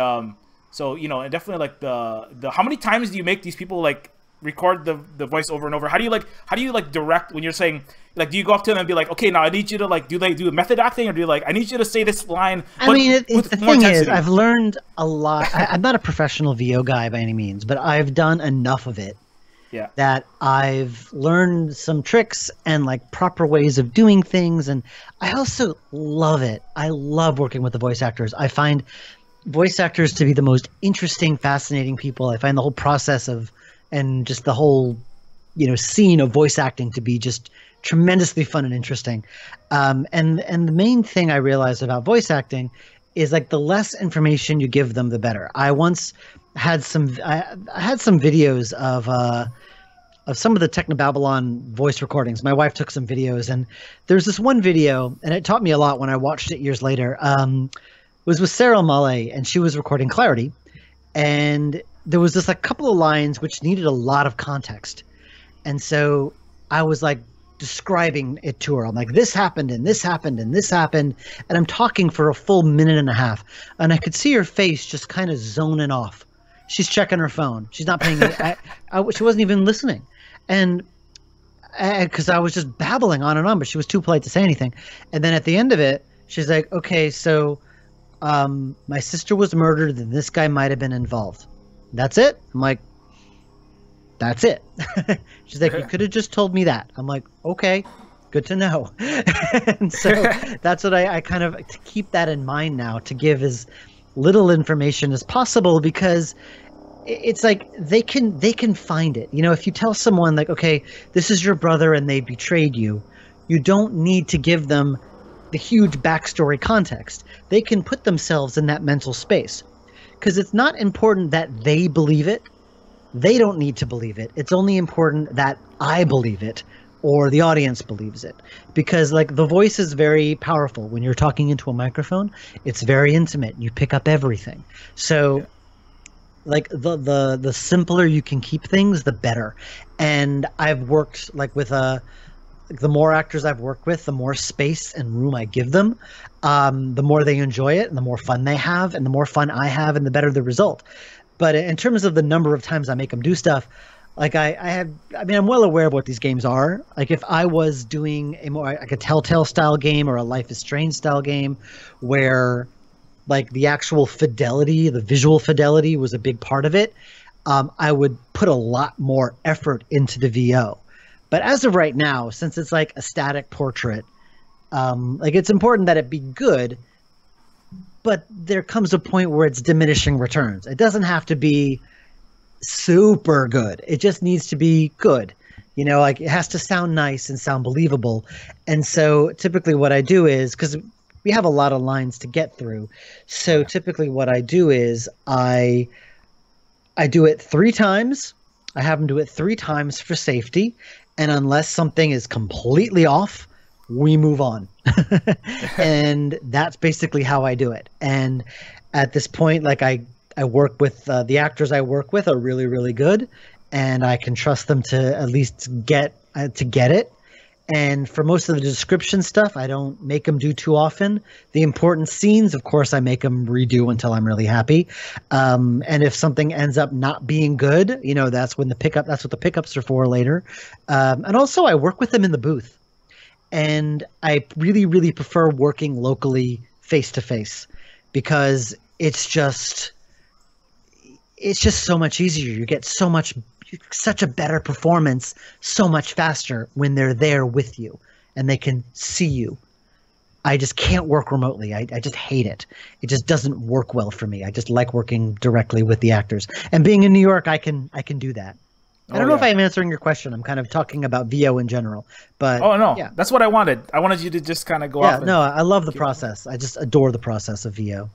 so and definitely like the how many times do you make these people like record the voice over and over? How do you direct when you're saying, like, do you go up to them and be like, okay, now I need you to do method acting, or do you I need you to say this line? I mean, the thing is, I've learned a lot. I'm not a professional VO guy by any means, but I've done enough of it. Yeah. That I've learned some tricks and proper ways of doing things, and I also love it. I love working with the voice actors. I find voice actors to be the most interesting, fascinating people. I find the whole process and just the whole, scene of voice acting to be just tremendously fun and interesting. And the main thing I realized about voice acting is like the less information you give them, the better. I once had I had some videos of some of the Technobabylon voice recordings. My wife took some videos, and there's this one video, and it taught me a lot when I watched it years later. It was with Sarah Malay, and she was recording Clarity, and there was this like couple of lines which needed a lot of context. And so I was like describing it to her. I'm like, this happened and this happened and this happened. And I'm talking for a full minute and a half. And I could see her face just kind of zoning off. She's checking her phone. She's not paying she wasn't even listening. And because I was just babbling on and on, but she was too polite to say anything. And then at the end of it, she's like, okay, so my sister was murdered and this guy might have been involved. That's it? I'm like, that's it. She's like, you could have just told me that. I'm like, okay, good to know. And so that's what I kind of to keep that in mind now, to give as little information as possible, because it's like they can find it. If you tell someone like, okay, this is your brother and they betrayed you, you don't need to give them the huge backstory context. They can put themselves in that mental space, because it's not important that they believe it. They don't need to believe it. It's only important that I believe it or the audience believes it, because like the voice is very powerful. When you're talking into a microphone, it's very intimate. You pick up everything. So like the simpler you can keep things, the better. And I've worked like with the more actors I've worked with, the more space and room I give them, the more they enjoy it and the more fun they have, and the more fun I have and the better the result. But in terms of the number of times I make them do stuff, like I'm well aware of what these games are. Like if I was doing a more like a Telltale style game or a Life is Strange style game, where like the actual fidelity, the visual fidelity was a big part of it, I would put a lot more effort into the VO. But as of right now, since it's like a static portrait, like it's important that it be good, but there comes a point where it's diminishing returns. It doesn't have to be super good. It just needs to be good. Like it has to sound nice and sound believable. And so typically what I do is, because we have a lot of lines to get through, so typically what I do is I do it 3 times. I have them do it 3 times for safety. And unless something is completely off, we move on. And that's basically how I do it. And at this point, like I work with the actors I work with are really, really good, and I can trust them to at least get it. And for most of the description stuff, I don't make them do too often. The important scenes, of course, I make them redo until I'm really happy. And if something ends up not being good, that's what the pickups are for later. And also I work with them in the booth. And I really, really prefer working locally face to face, because it's just so much easier. You get such a better performance so much faster when they're there with you and they can see you. I just can't work remotely. I just hate it. It just doesn't work well for me. I just like working directly with the actors. And being in New York, I can do that. I don't know if I'm answering your question. I'm kind of talking about VO in general, but no, yeah. That's what I wanted. I wanted you to just kind of go off. No, I love the process. I just adore the process of VO.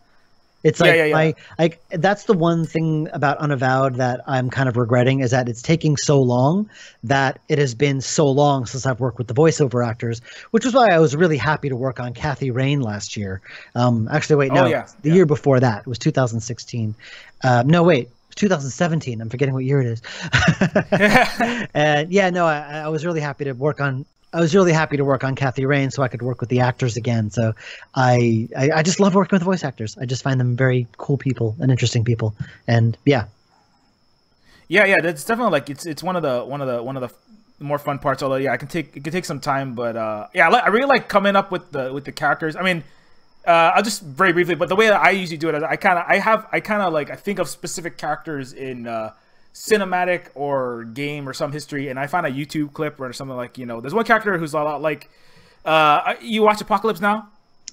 It's like that's the one thing about Unavowed that I'm kind of regretting, is that it's taking so long, that it has been so long since I've worked with the voiceover actors, which is why I was really happy to work on Kathy Rain last year. The year before that, it was 2016. 2017. I'm forgetting what year it is. And I was really happy to work on. I was really happy to work on Kathy Rain, so I could work with the actors again. So I just love working with voice actors. I just find them very cool people and interesting people. And yeah. That's definitely like it's one of the more fun parts. Although it can take some time, but I really like coming up with the characters. I mean, I'll just very briefly, but the way that I usually do it is I think of specific characters in cinematic or game or some history, and I find a YouTube clip or something like, there's one character who's a lot like, you watch Apocalypse Now?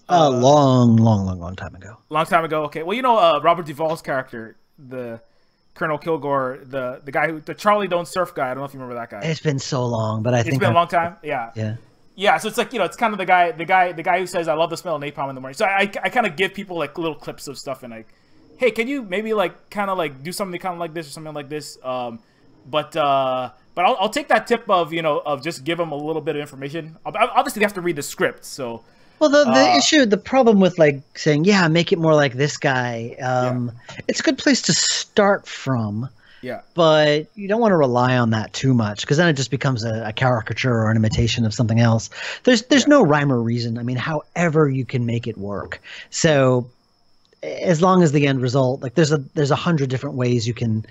Long time ago. Long time ago. Okay. Well, Robert Duvall's character, the Colonel Kilgore, the guy the Charlie Don't Surf guy. I don't know if you remember that guy. It's been so long, but it's been a long time. Yeah. Yeah. Yeah. So it's like it's kind of the guy who says, "I love the smell of napalm in the morning." So I kind of give people like little clips of stuff and like, hey, can you maybe like kind of like do something kind of like this or something like this? But I'll take that tip of of just give them a little bit of information. Obviously, they have to read the script, so. Well, the problem with like saying, yeah, make it more like this guy. It's a good place to start from. Yeah. But you don't want to rely on that too much because then it just becomes a caricature or an imitation of something else. There's no rhyme or reason. I mean, however you can make it work. So as long as the end result, like there's 100 different ways you can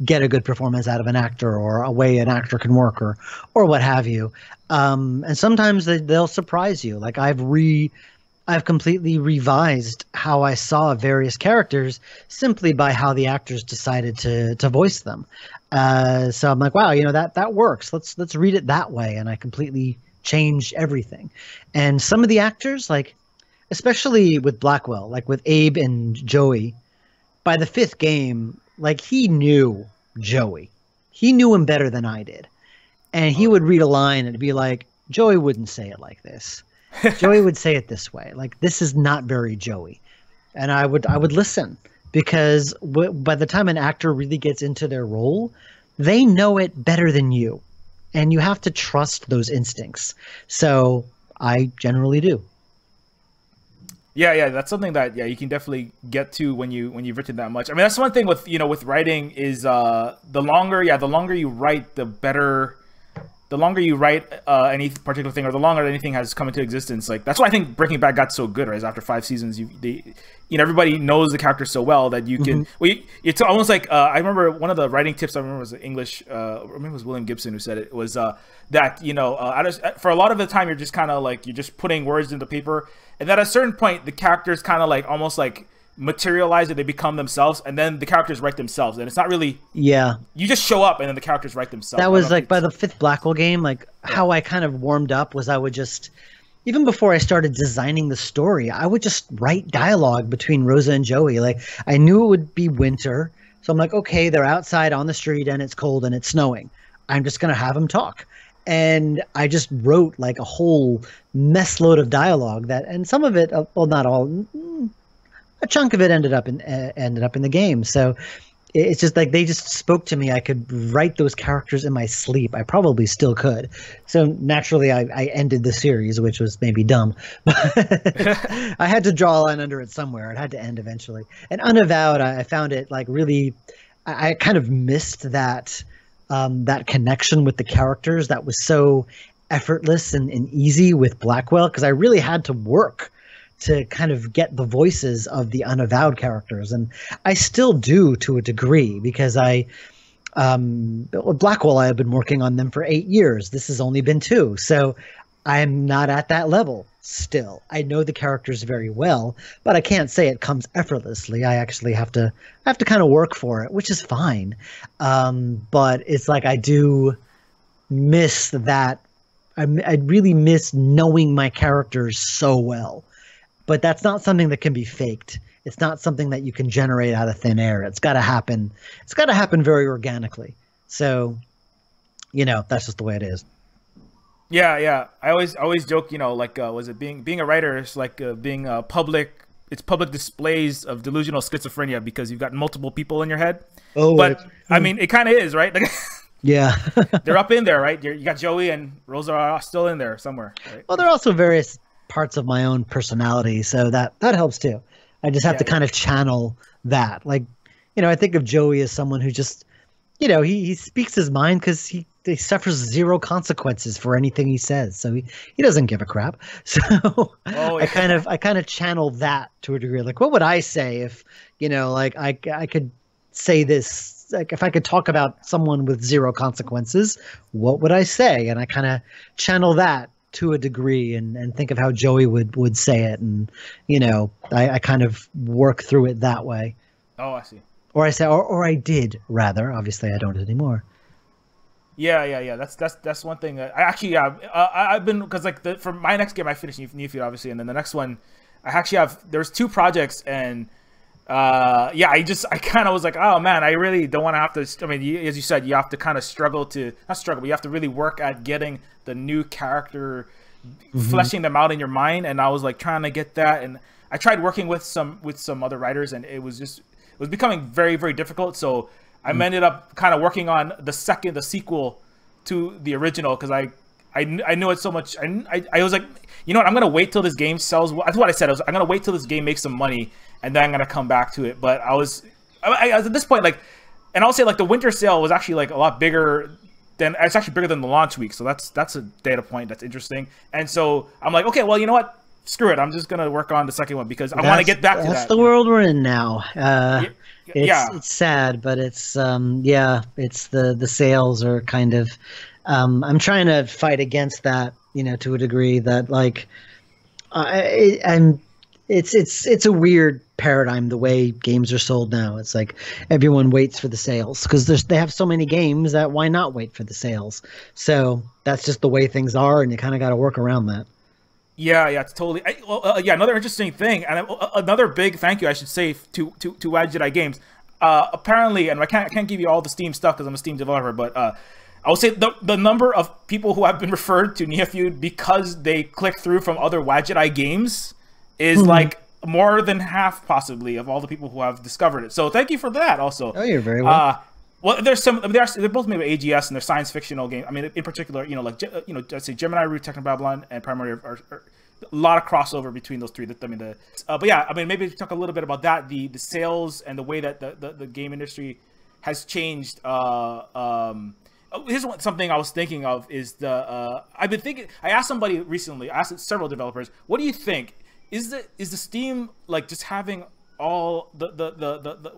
get a good performance out of an actor or a way an actor can work or what have you. And sometimes they'll surprise you. Like I've completely revised how I saw various characters simply by how the actors decided to voice them. So I'm like, wow, that works. Let's read it that way. And I completely changed everything. And some of the actors, like especially with Blackwell, like with Abe and Joey, by the 5th game, like he knew Joey. He knew him better than I did. And he would read a line and be like, Joey wouldn't say it like this. Joey would say it this way. Like, this is not very Joey. And I would listen because by the time an actor really gets into their role, they know it better than you. And you have to trust those instincts. So I generally do. Yeah, that's something that you can definitely get to when you've written that much. I mean, that's one thing with with writing is the longer you write, the better. The longer you write any particular thing, or the longer anything has come into existence, like that's why I think Breaking Bad got so good, right? Is after 5 seasons, everybody knows the character so well that you can. It's almost like I remember one of the writing tips I remember was English. I remember it was William Gibson who said it was that for a lot of the time you're just kind of like you're just putting words into paper, and at a certain point the characters kind of like almost like materialize it, they become themselves, and then the characters write themselves, and it's not really you just show up and then the characters write themselves. That was like by the 5th Blackwell game, like how I kind of warmed up was I would just, even before I started designing the story, I would just write dialogue between Rosa and Joey. Like I knew it would be winter, so I'm like, okay, they're outside on the street and it's cold and it's snowing, I'm just gonna have them talk. And I just wrote like a whole mess load of dialogue and some of it, well, not all, a chunk of it ended up in the game. So it's just like they just spoke to me. I could write those characters in my sleep. I probably still could. So naturally, I ended the series, which was maybe dumb. But I had to draw a line under it somewhere. It had to end eventually. And Unavowed, I found it like really. I kind of missed that connection with the characters that was so effortless and easy with Blackwell, because I really had to work to kind of get the voices of the Unavowed characters. And I still do to a degree because Blackwell, I have been working on them for 8 years. This has only been 2. So I'm not at that level still. I know the characters very well, but I can't say it comes effortlessly. I actually have to kind of work for it, which is fine. But it's like I do miss that. I really miss knowing my characters so well. But that's not something that can be faked. It's not something that you can generate out of thin air. It's got to happen. It's got to happen very organically. So, that's just the way it is. Yeah. I always joke, was it being a writer? It's like being public. It's public displays of delusional schizophrenia because you've got multiple people in your head. Oh, but I mean, it kind of is, right? Like, yeah, they're up in there, right? You got Joey and Rosa are still in there somewhere. Right? Well, there are also various parts of my own personality, so that helps too. I just have to kind of channel that. Like, I think of Joey as someone who just, he speaks his mind because he suffers zero consequences for anything he says, so he doesn't give a crap. So I kind of channel that to a degree. Like, what would I say if like I could say this, like if I could talk about someone with zero consequences, what would I say? And I kind of channel that to a degree and think of how Joey would say it, and I kind of work through it that way. Oh, I see. Or I say, or I did rather. Obviously, I don't anymore. Yeah. That's one thing. I actually, I've been, because like for my next game, I finished Neophyte obviously, and then the next one, I actually have. There's 2 projects, and yeah, I kind of was like, oh man, I really don't want to have to. I mean, as you said, you have to kind of not struggle, but you have to really work at getting the new character, fleshing them out in your mind. And I was like trying to get that, and I tried working with some other writers, and it was becoming very, very difficult. So I ended up kind of working on the sequel to the original, because I knew it so much. I was like, you know what, I'm gonna wait till this game sells. That's what I said. I'm gonna wait till this game makes some money, and then I'm gonna come back to it. But I was at this point, like, and I'll say like the winter sale was actually like a lot bigger than, it's actually bigger than the launch week. So that's a data point that's interesting. And so I'm like, okay, well, you know what? Screw it. I'm just gonna work on the second one, because I want to get back to that. That's the world we're in now. It's sad, but it's it's the sales are kind of. I'm trying to fight against that, you know, to a degree that like, it's a weird paradigm the way games are sold now. It's like everyone waits for the sales because they have so many games that why not wait for the sales? So that's just the way things are, and you kind of got to work around that. Yeah, it's totally. Yeah, another interesting thing, and another big thank you, I should say, to Wadjet Eye Games. Apparently, and I can't give you all the Steam stuff because I'm a Steam developer, but I will say the number of people who have been referred to Neophyte because they click through from other Wadjet Eye Games is like more than half, possibly, of all the people who have discovered it. So thank you for that. Also, oh, you're very welcome. Well, they're both made by AGS, and they're science fictional games. I mean, in particular, I'd say Gemini Rue, Technobabylon, and Primordia are a lot of crossover between those 3. But yeah, I mean, maybe talk a little bit about that, the sales and the way that the game industry has changed. Here's something I was thinking of is I've been thinking. I asked somebody recently. I asked several developers, what do you think? Is the Steam like just having all the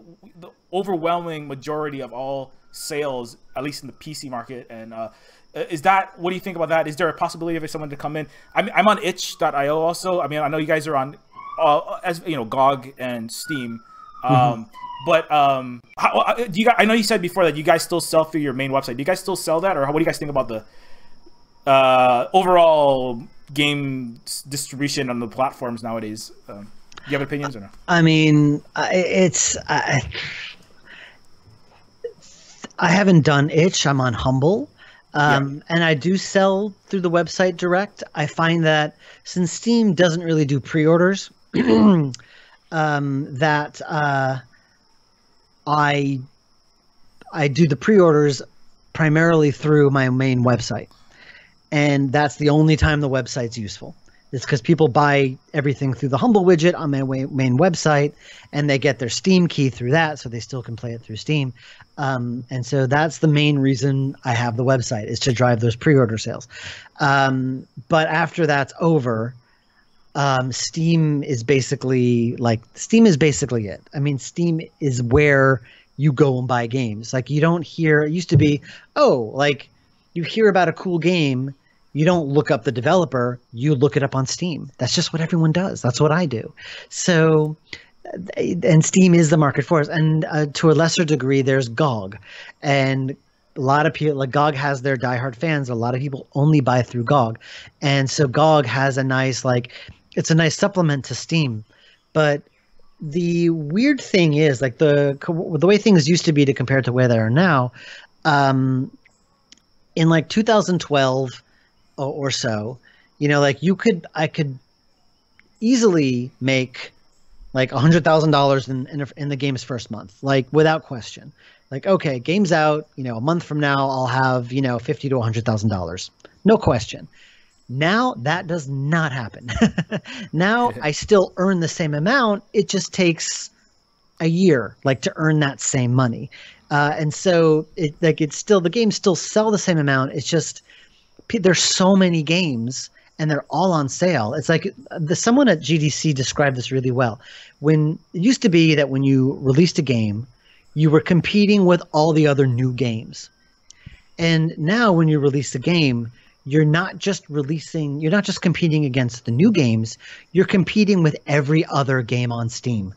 overwhelming majority of all sales, at least in the PC market, and is that, what do you think about that? Is there a possibility of someone to come in? I'm on itch.io also. I mean, I know you guys are on as you know, GOG and Steam, but do you guys, I know you said before that you guys still sell through your main website. Do you guys still sell that, or what do you guys think about the overall game distribution on the platforms nowadays? Do you have opinions or no? I mean, I haven't done itch. I'm on Humble. And I do sell through the website direct. I find that since Steam doesn't really do pre-orders, that I do the pre-orders primarily through my main website. And that's the only time the website's useful. It's because people buy everything through the Humble widget on my main website, and they get their Steam key through that, so they still can play it through Steam. And so that's the main reason I have the website, is to drive those pre-order sales. But after that's over, Steam is basically it. I mean, Steam is where you go and buy games. Like, you don't hear, it used to be, like you hear about a cool game, you don't look up the developer, you look it up on Steam. That's just what everyone does. That's what I do. So, and Steam is the market for us. And to a lesser degree, there's GOG. And a lot of people, like GOG has their diehard fans. A lot of people only buy through GOG. And so GOG has a nice, it's a nice supplement to Steam. But the weird thing is, like the way things used to be to compare to where they are now, in like 2012, or so, you know, like I could easily make like $100,000 in the game's first month, like without question. Like, okay, game's out, you know, a month from now I'll have, you know, $50,000 to $100,000, no question. Now that does not happen. Now I still earn the same amount. It just takes a year, like, to earn that same money, and so the games still sell the same amount. It's just, there's so many games and they're all on sale. It's like someone at GDC described this really well. When it used to be that when you released a game, you were competing with all the other new games. And now when you release a game, you're not just competing against the new games, you're competing with every other game on Steam.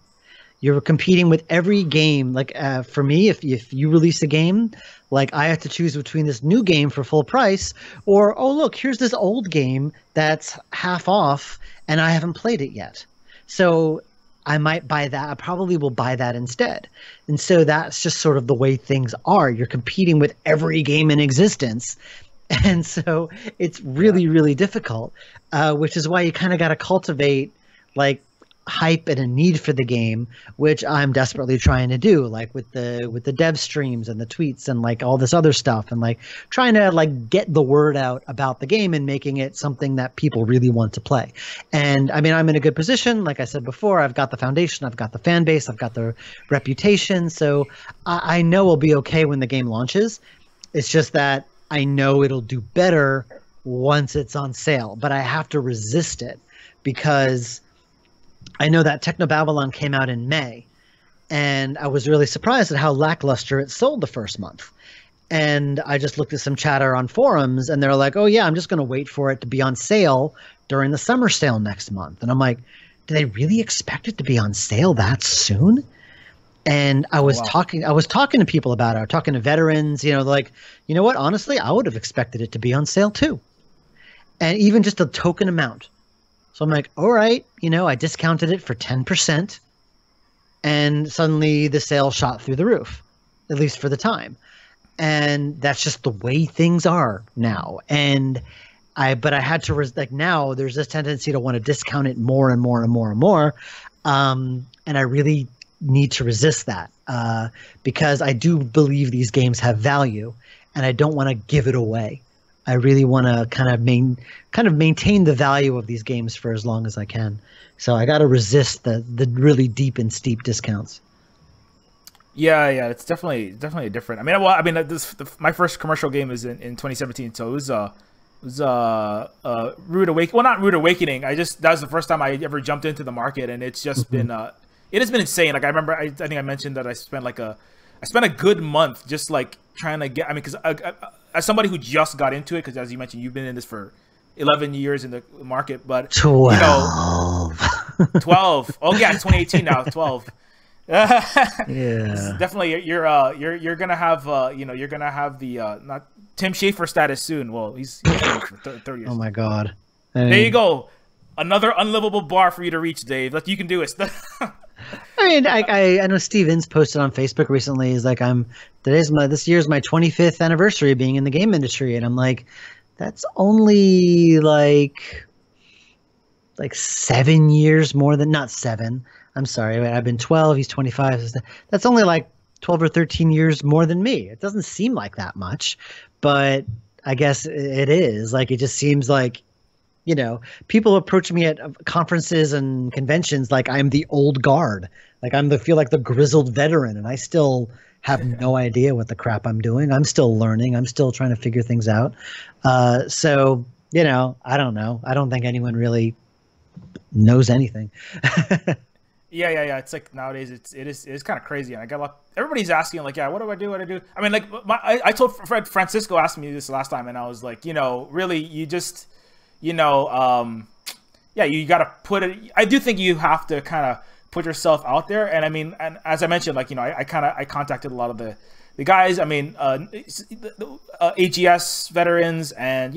You're competing with every game. Like for me, if you release a game, like I have to choose between this new game for full price or, oh, look, here's this old game that's half off and I haven't played it yet. So I might buy that. I probably will buy that instead. And so that's just sort of the way things are. You're competing with every game in existence. And so it's really, really difficult, which is why you kind of got to cultivate like hype and a need for the game, which I'm desperately trying to do, like with the dev streams and the tweets and like all this other stuff, and like trying to like get the word out about the game and making it something that people really want to play. And I mean, I'm in a good position. Like I said before, I've got the foundation, I've got the fan base, I've got the reputation. So I know we'll be okay when the game launches. It's just that I know it'll do better once it's on sale, but I have to resist it because I know that Technobabylon came out in May, and I was really surprised at how lackluster it sold the first month. And I just looked at some chatter on forums, and they're like, oh, yeah, I'm just going to wait for it to be on sale during the summer sale next month. And I'm like, do they really expect it to be on sale that soon? And I was talking to people about it, talking to veterans, like, you know what, honestly, I would have expected it to be on sale too. And even just a token amount. So I'm like, all right, I discounted it for 10%, and suddenly the sale shot through the roof, at least for the time. And that's just the way things are now. And but I had to, now there's this tendency to want to discount it more and more and more and more. And I really need to resist that because I do believe these games have value, and I don't want to give it away. I really want to kind of maintain the value of these games for as long as I can. So I got to resist the really deep and steep discounts. Yeah, it's definitely different. I mean, my first commercial game was in 2017, so it was Rude Awakening. Well, not Rude Awakening. That was the first time I ever jumped into the market, and it's just been it has been insane. Like I remember, I think I mentioned that I spent a good month just like trying to get. I mean, because as somebody who just got into it, because as you mentioned, you've been in this for 11 years in the market, but 12. 12. Oh yeah, it's 2018 now. 12. Yeah, definitely. You're gonna have you're gonna have the not Tim Schafer status soon. Well, he's for 30 years. Oh my God. There you go. Another unlivable bar for you to reach, Dave. Like you can do it. I mean, I know Stevens posted on Facebook recently. He's like, this year's my 25th anniversary of being in the game industry, and I'm like, that's only like 7 years more than, not 7. I'm sorry, I've been 12. He's 25. That's only like 12 or 13 years more than me. It doesn't seem like that much, but I guess it is. Like, it just seems like, people approach me at conferences and conventions like I'm the old guard. Like feel like the grizzled veteran, and I still have no idea what the crap I'm doing. I'm still learning. I'm still trying to figure things out. So, I don't know. I don't think anyone really knows anything. Yeah. It's like nowadays it is kind of crazy. And I got everybody's asking like, yeah, what do I do? What do I do? I mean, like I told Francisco asked me this last time, and I was like, really, you just, you got to put it. I do think you have to kind of put yourself out there. And I mean, and as I mentioned, like, I contacted a lot of the guys. I mean, AGS veterans, and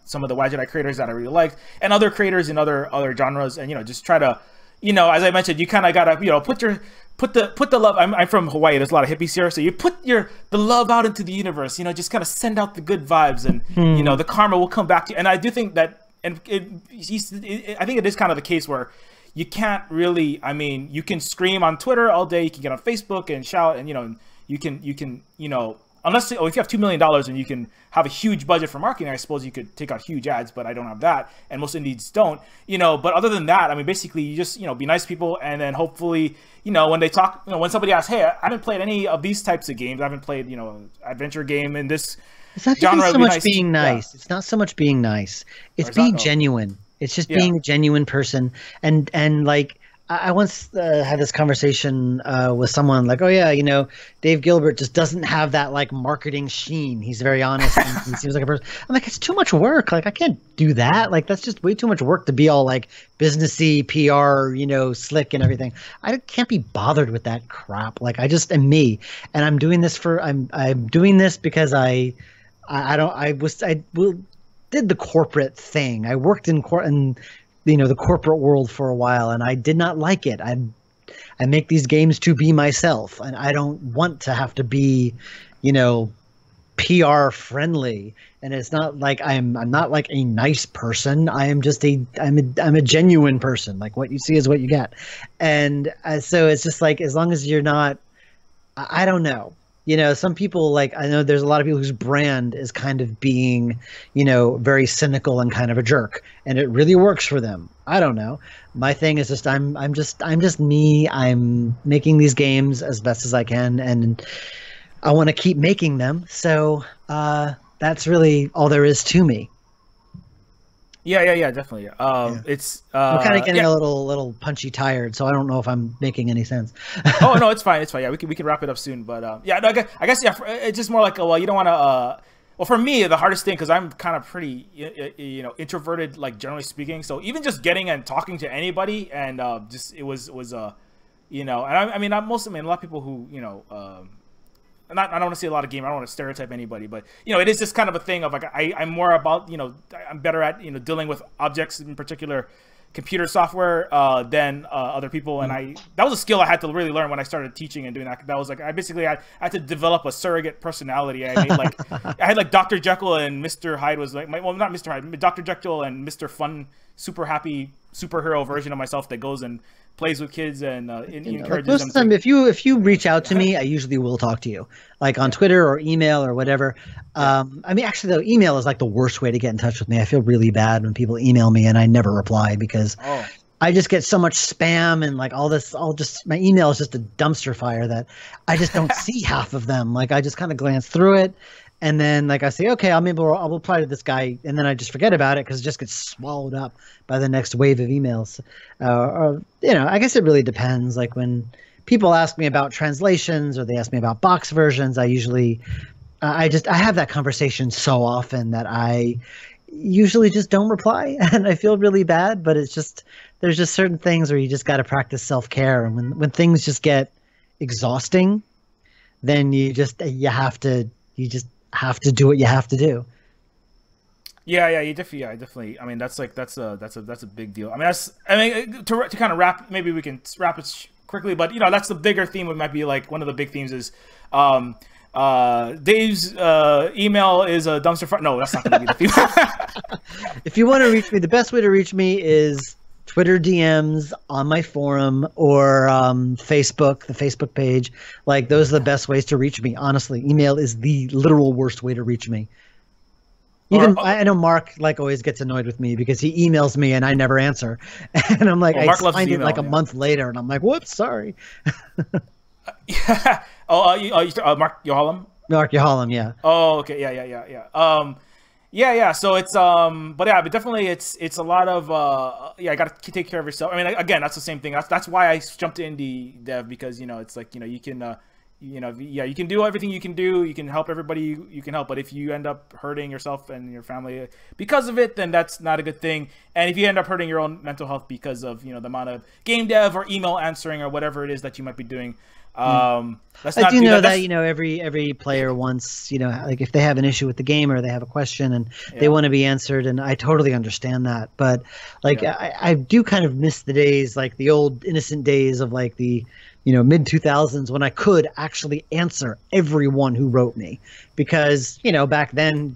some of the Wadjet Eye creators that I really liked, and other creators in other genres, and just try to, as I mentioned, you kind of gotta, put the love. I'm from Hawaii. There's a lot of hippies here, so you put the love out into the universe. Just kind of send out the good vibes, and the karma will come back to you. And I do think that, and I think it is kind of the case where you can't really. I mean, you can scream on Twitter all day. You can get on Facebook and shout, and you can unless if you have $2 million and you can have a huge budget for marketing, I suppose you could take out huge ads, but I don't have that, and most indies don't. But other than that, I mean, basically you just be nice to people, and then hopefully when they talk, when somebody asks, hey, I haven't played any of these types of games, I haven't played adventure game in this genre. It's not so much being nice. Yeah. It's not so much being nice. It's being genuine. It's just being a genuine person, and like I once had this conversation with someone like, oh yeah, Dave Gilbert just doesn't have that like marketing sheen. He's very honest. And he seems like a person. I'm like, it's too much work. Like I can't do that. Like that's just way too much work to be all like businessy, PR, slick and everything. I can't be bothered with that crap. Like I just am me, and I'm doing this I'm doing this because I did the corporate thing. I worked in the corporate world for a while, and I did not like it. I make these games to be myself, and I don't want to have to be, PR friendly. And it's not like I'm not like a nice person. I am just I'm a genuine person. Like what you see is what you get. And so it's just like, as long as you're not, I don't know. Some people, like, I know there's a lot of people whose brand is kind of being, very cynical and kind of a jerk, and it really works for them. I don't know. My thing is just I'm just me. I'm making these games as best as I can, and I want to keep making them. So that's really all there is to me. Yeah, definitely. It's I'm kind of getting a little punchy tired, so I don't know if I'm making any sense. Oh no, it's fine. Yeah, we can wrap it up soon. But no, I guess it's just more like, well, you don't want to. Well, for me, the hardest thing, because I'm kind of pretty, introverted, like generally speaking. So even just getting and talking to anybody, and it was and I mean, a lot of people who I don't want to say a lot of gamers. I don't want to stereotype anybody, but it is just kind of a thing of like I'm more about I'm better at dealing with objects, in particular computer software, than other people, and that was a skill I had to really learn when I started teaching and doing that. That was like I had to develop a surrogate personality. I made I had like Dr. Jekyll and Mr. Hyde was like not Mr. Hyde, Dr. Jekyll and Mr. Fun, super happy superhero version of myself that goes and plays with kids and encourages most of the time, if you reach out to me, I usually will talk to you, like on Twitter or email or whatever. I mean, actually, though, email is like the worst way to get in touch with me. I feel really bad when people email me and I never reply because I just get so much spam and like all this. My email is just a dumpster fire that I just don't see half of them. Like I just kind of glance through it. And then, like I say, okay, I'll reply to this guy, and then I just forget about it because it just gets swallowed up by the next wave of emails. I guess it really depends. Like when people ask me about translations or they ask me about box versions, I usually, I have that conversation so often that I usually just don't reply, and I feel really bad. But it's just there's just certain things where you just got to practice self-care, and when things just get exhausting, then you just have to do what you have to do. Yeah, you definitely. I mean, that's a big deal. I mean, to kind of wrap. Maybe we can wrap it quickly, but that's the bigger theme. It might be like one of the big themes is, Dave's email is a dumpster fire. No, that's not going to be the theme. If you want to reach me, the best way to reach me is Twitter DMs, on my forum, or Facebook, the Facebook page. Like those are the best ways to reach me. Honestly, email is the literal worst way to reach me. I know Mark like always gets annoyed with me because he emails me and I never answer, and I'm like, I find it like a month later, and I'm like, whoops, sorry. Yeah. Mark Yohalam. Mark Yohalam, yeah. Oh, okay, yeah. Yeah. So it's but yeah, but definitely it's a lot of I got to take care of yourself. I mean, again, that's the same thing. That's why I jumped to indie dev, because it's like you can you can do everything you can do. You can help everybody you can help, but if you end up hurting yourself and your family because of it, then that's not a good thing. And if you end up hurting your own mental health because of the amount of game dev or email answering or whatever it is that you might be doing. Let's not I do do know that. Every player wants like if they have an issue with the game or they have a question and they want to be answered, and I totally understand that. But like I do kind of miss the days, like the old innocent days of like the mid 2000s when I could actually answer everyone who wrote me, because back then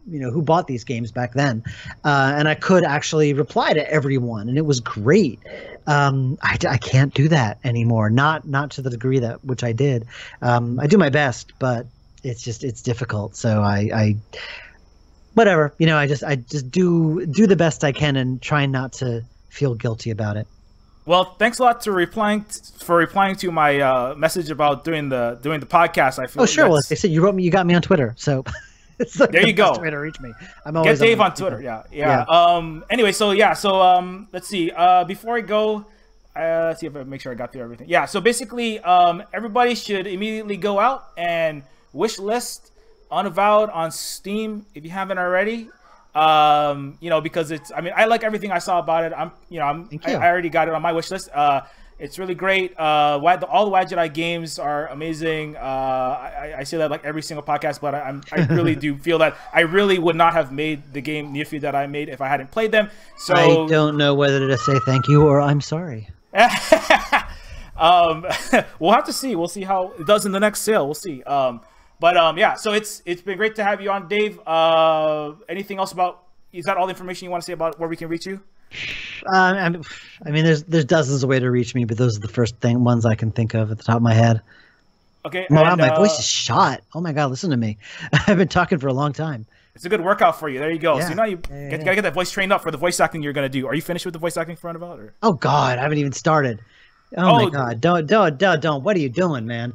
who bought these games back then, and I could actually reply to everyone, and it was great. I can't do that anymore, not to the degree that which I did. I do my best, but it's difficult. So I whatever, I just do the best I can and try not to feel guilty about it. Well, thanks a lot for replying to my message about doing the podcast. I feel. Oh, sure. Well, they said you got me on Twitter, so it's like there you go. Best way to reach me. I'm always get Dave on Twitter. Yeah. Anyway, so let's see. Before I go, let's see if I make sure I got through everything. Yeah, so basically, everybody should immediately go out and wish list Unavowed on Steam if you haven't already. You know, because it's, I mean, I like everything I saw about it. I already got it on my wish list. It's really great. All the Wadjet Eye Games are amazing. I say that like every single podcast, but I really do feel that I really would not have made the game Neophy that I made if I hadn't played them. So I don't know whether to say thank you or I'm sorry. We'll have to see. We'll see how it does in the next sale. We'll see. Yeah, so it's been great to have you on, Dave. Anything else is that all the information you want to say about where we can reach you? I mean, there's dozens of ways to reach me, but those are the first ones I can think of at the top of my head. Okay. Wow, my voice is shot. Oh my God, listen to me. I've been talking for a long time. It's a good workout for you. There you go. Yeah. So now you gotta get that voice trained up for the voice acting you're gonna do. Are you finished with the voice acting for Unavowed? Or? Oh God, I haven't even started. Oh my God, don't. What are you doing, man?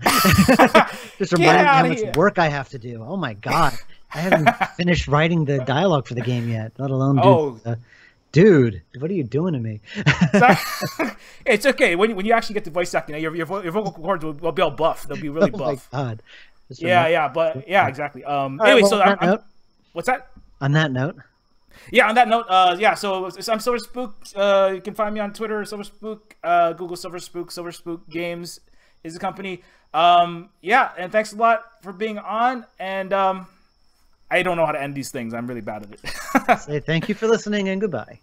Just reminding me how much work I have to do. Oh my God, I haven't finished writing the dialogue for the game yet, let alone dude, what are you doing to me? It's okay. When you actually get the voice acting, your vocal cords will be all buff. They'll be really buff. Oh my God. Yeah, exactly. Anyway, right, so what's that? On that note. Yeah, on that note, so I'm Silver Spook. You can find me on Twitter, Silver Spook. Google Silver Spook. Silver Spook Games is the company. Yeah, and thanks a lot for being on. And I don't know how to end these things. I'm really bad at it. Say thank you for listening and goodbye.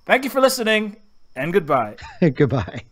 Thank you for listening and goodbye. Goodbye.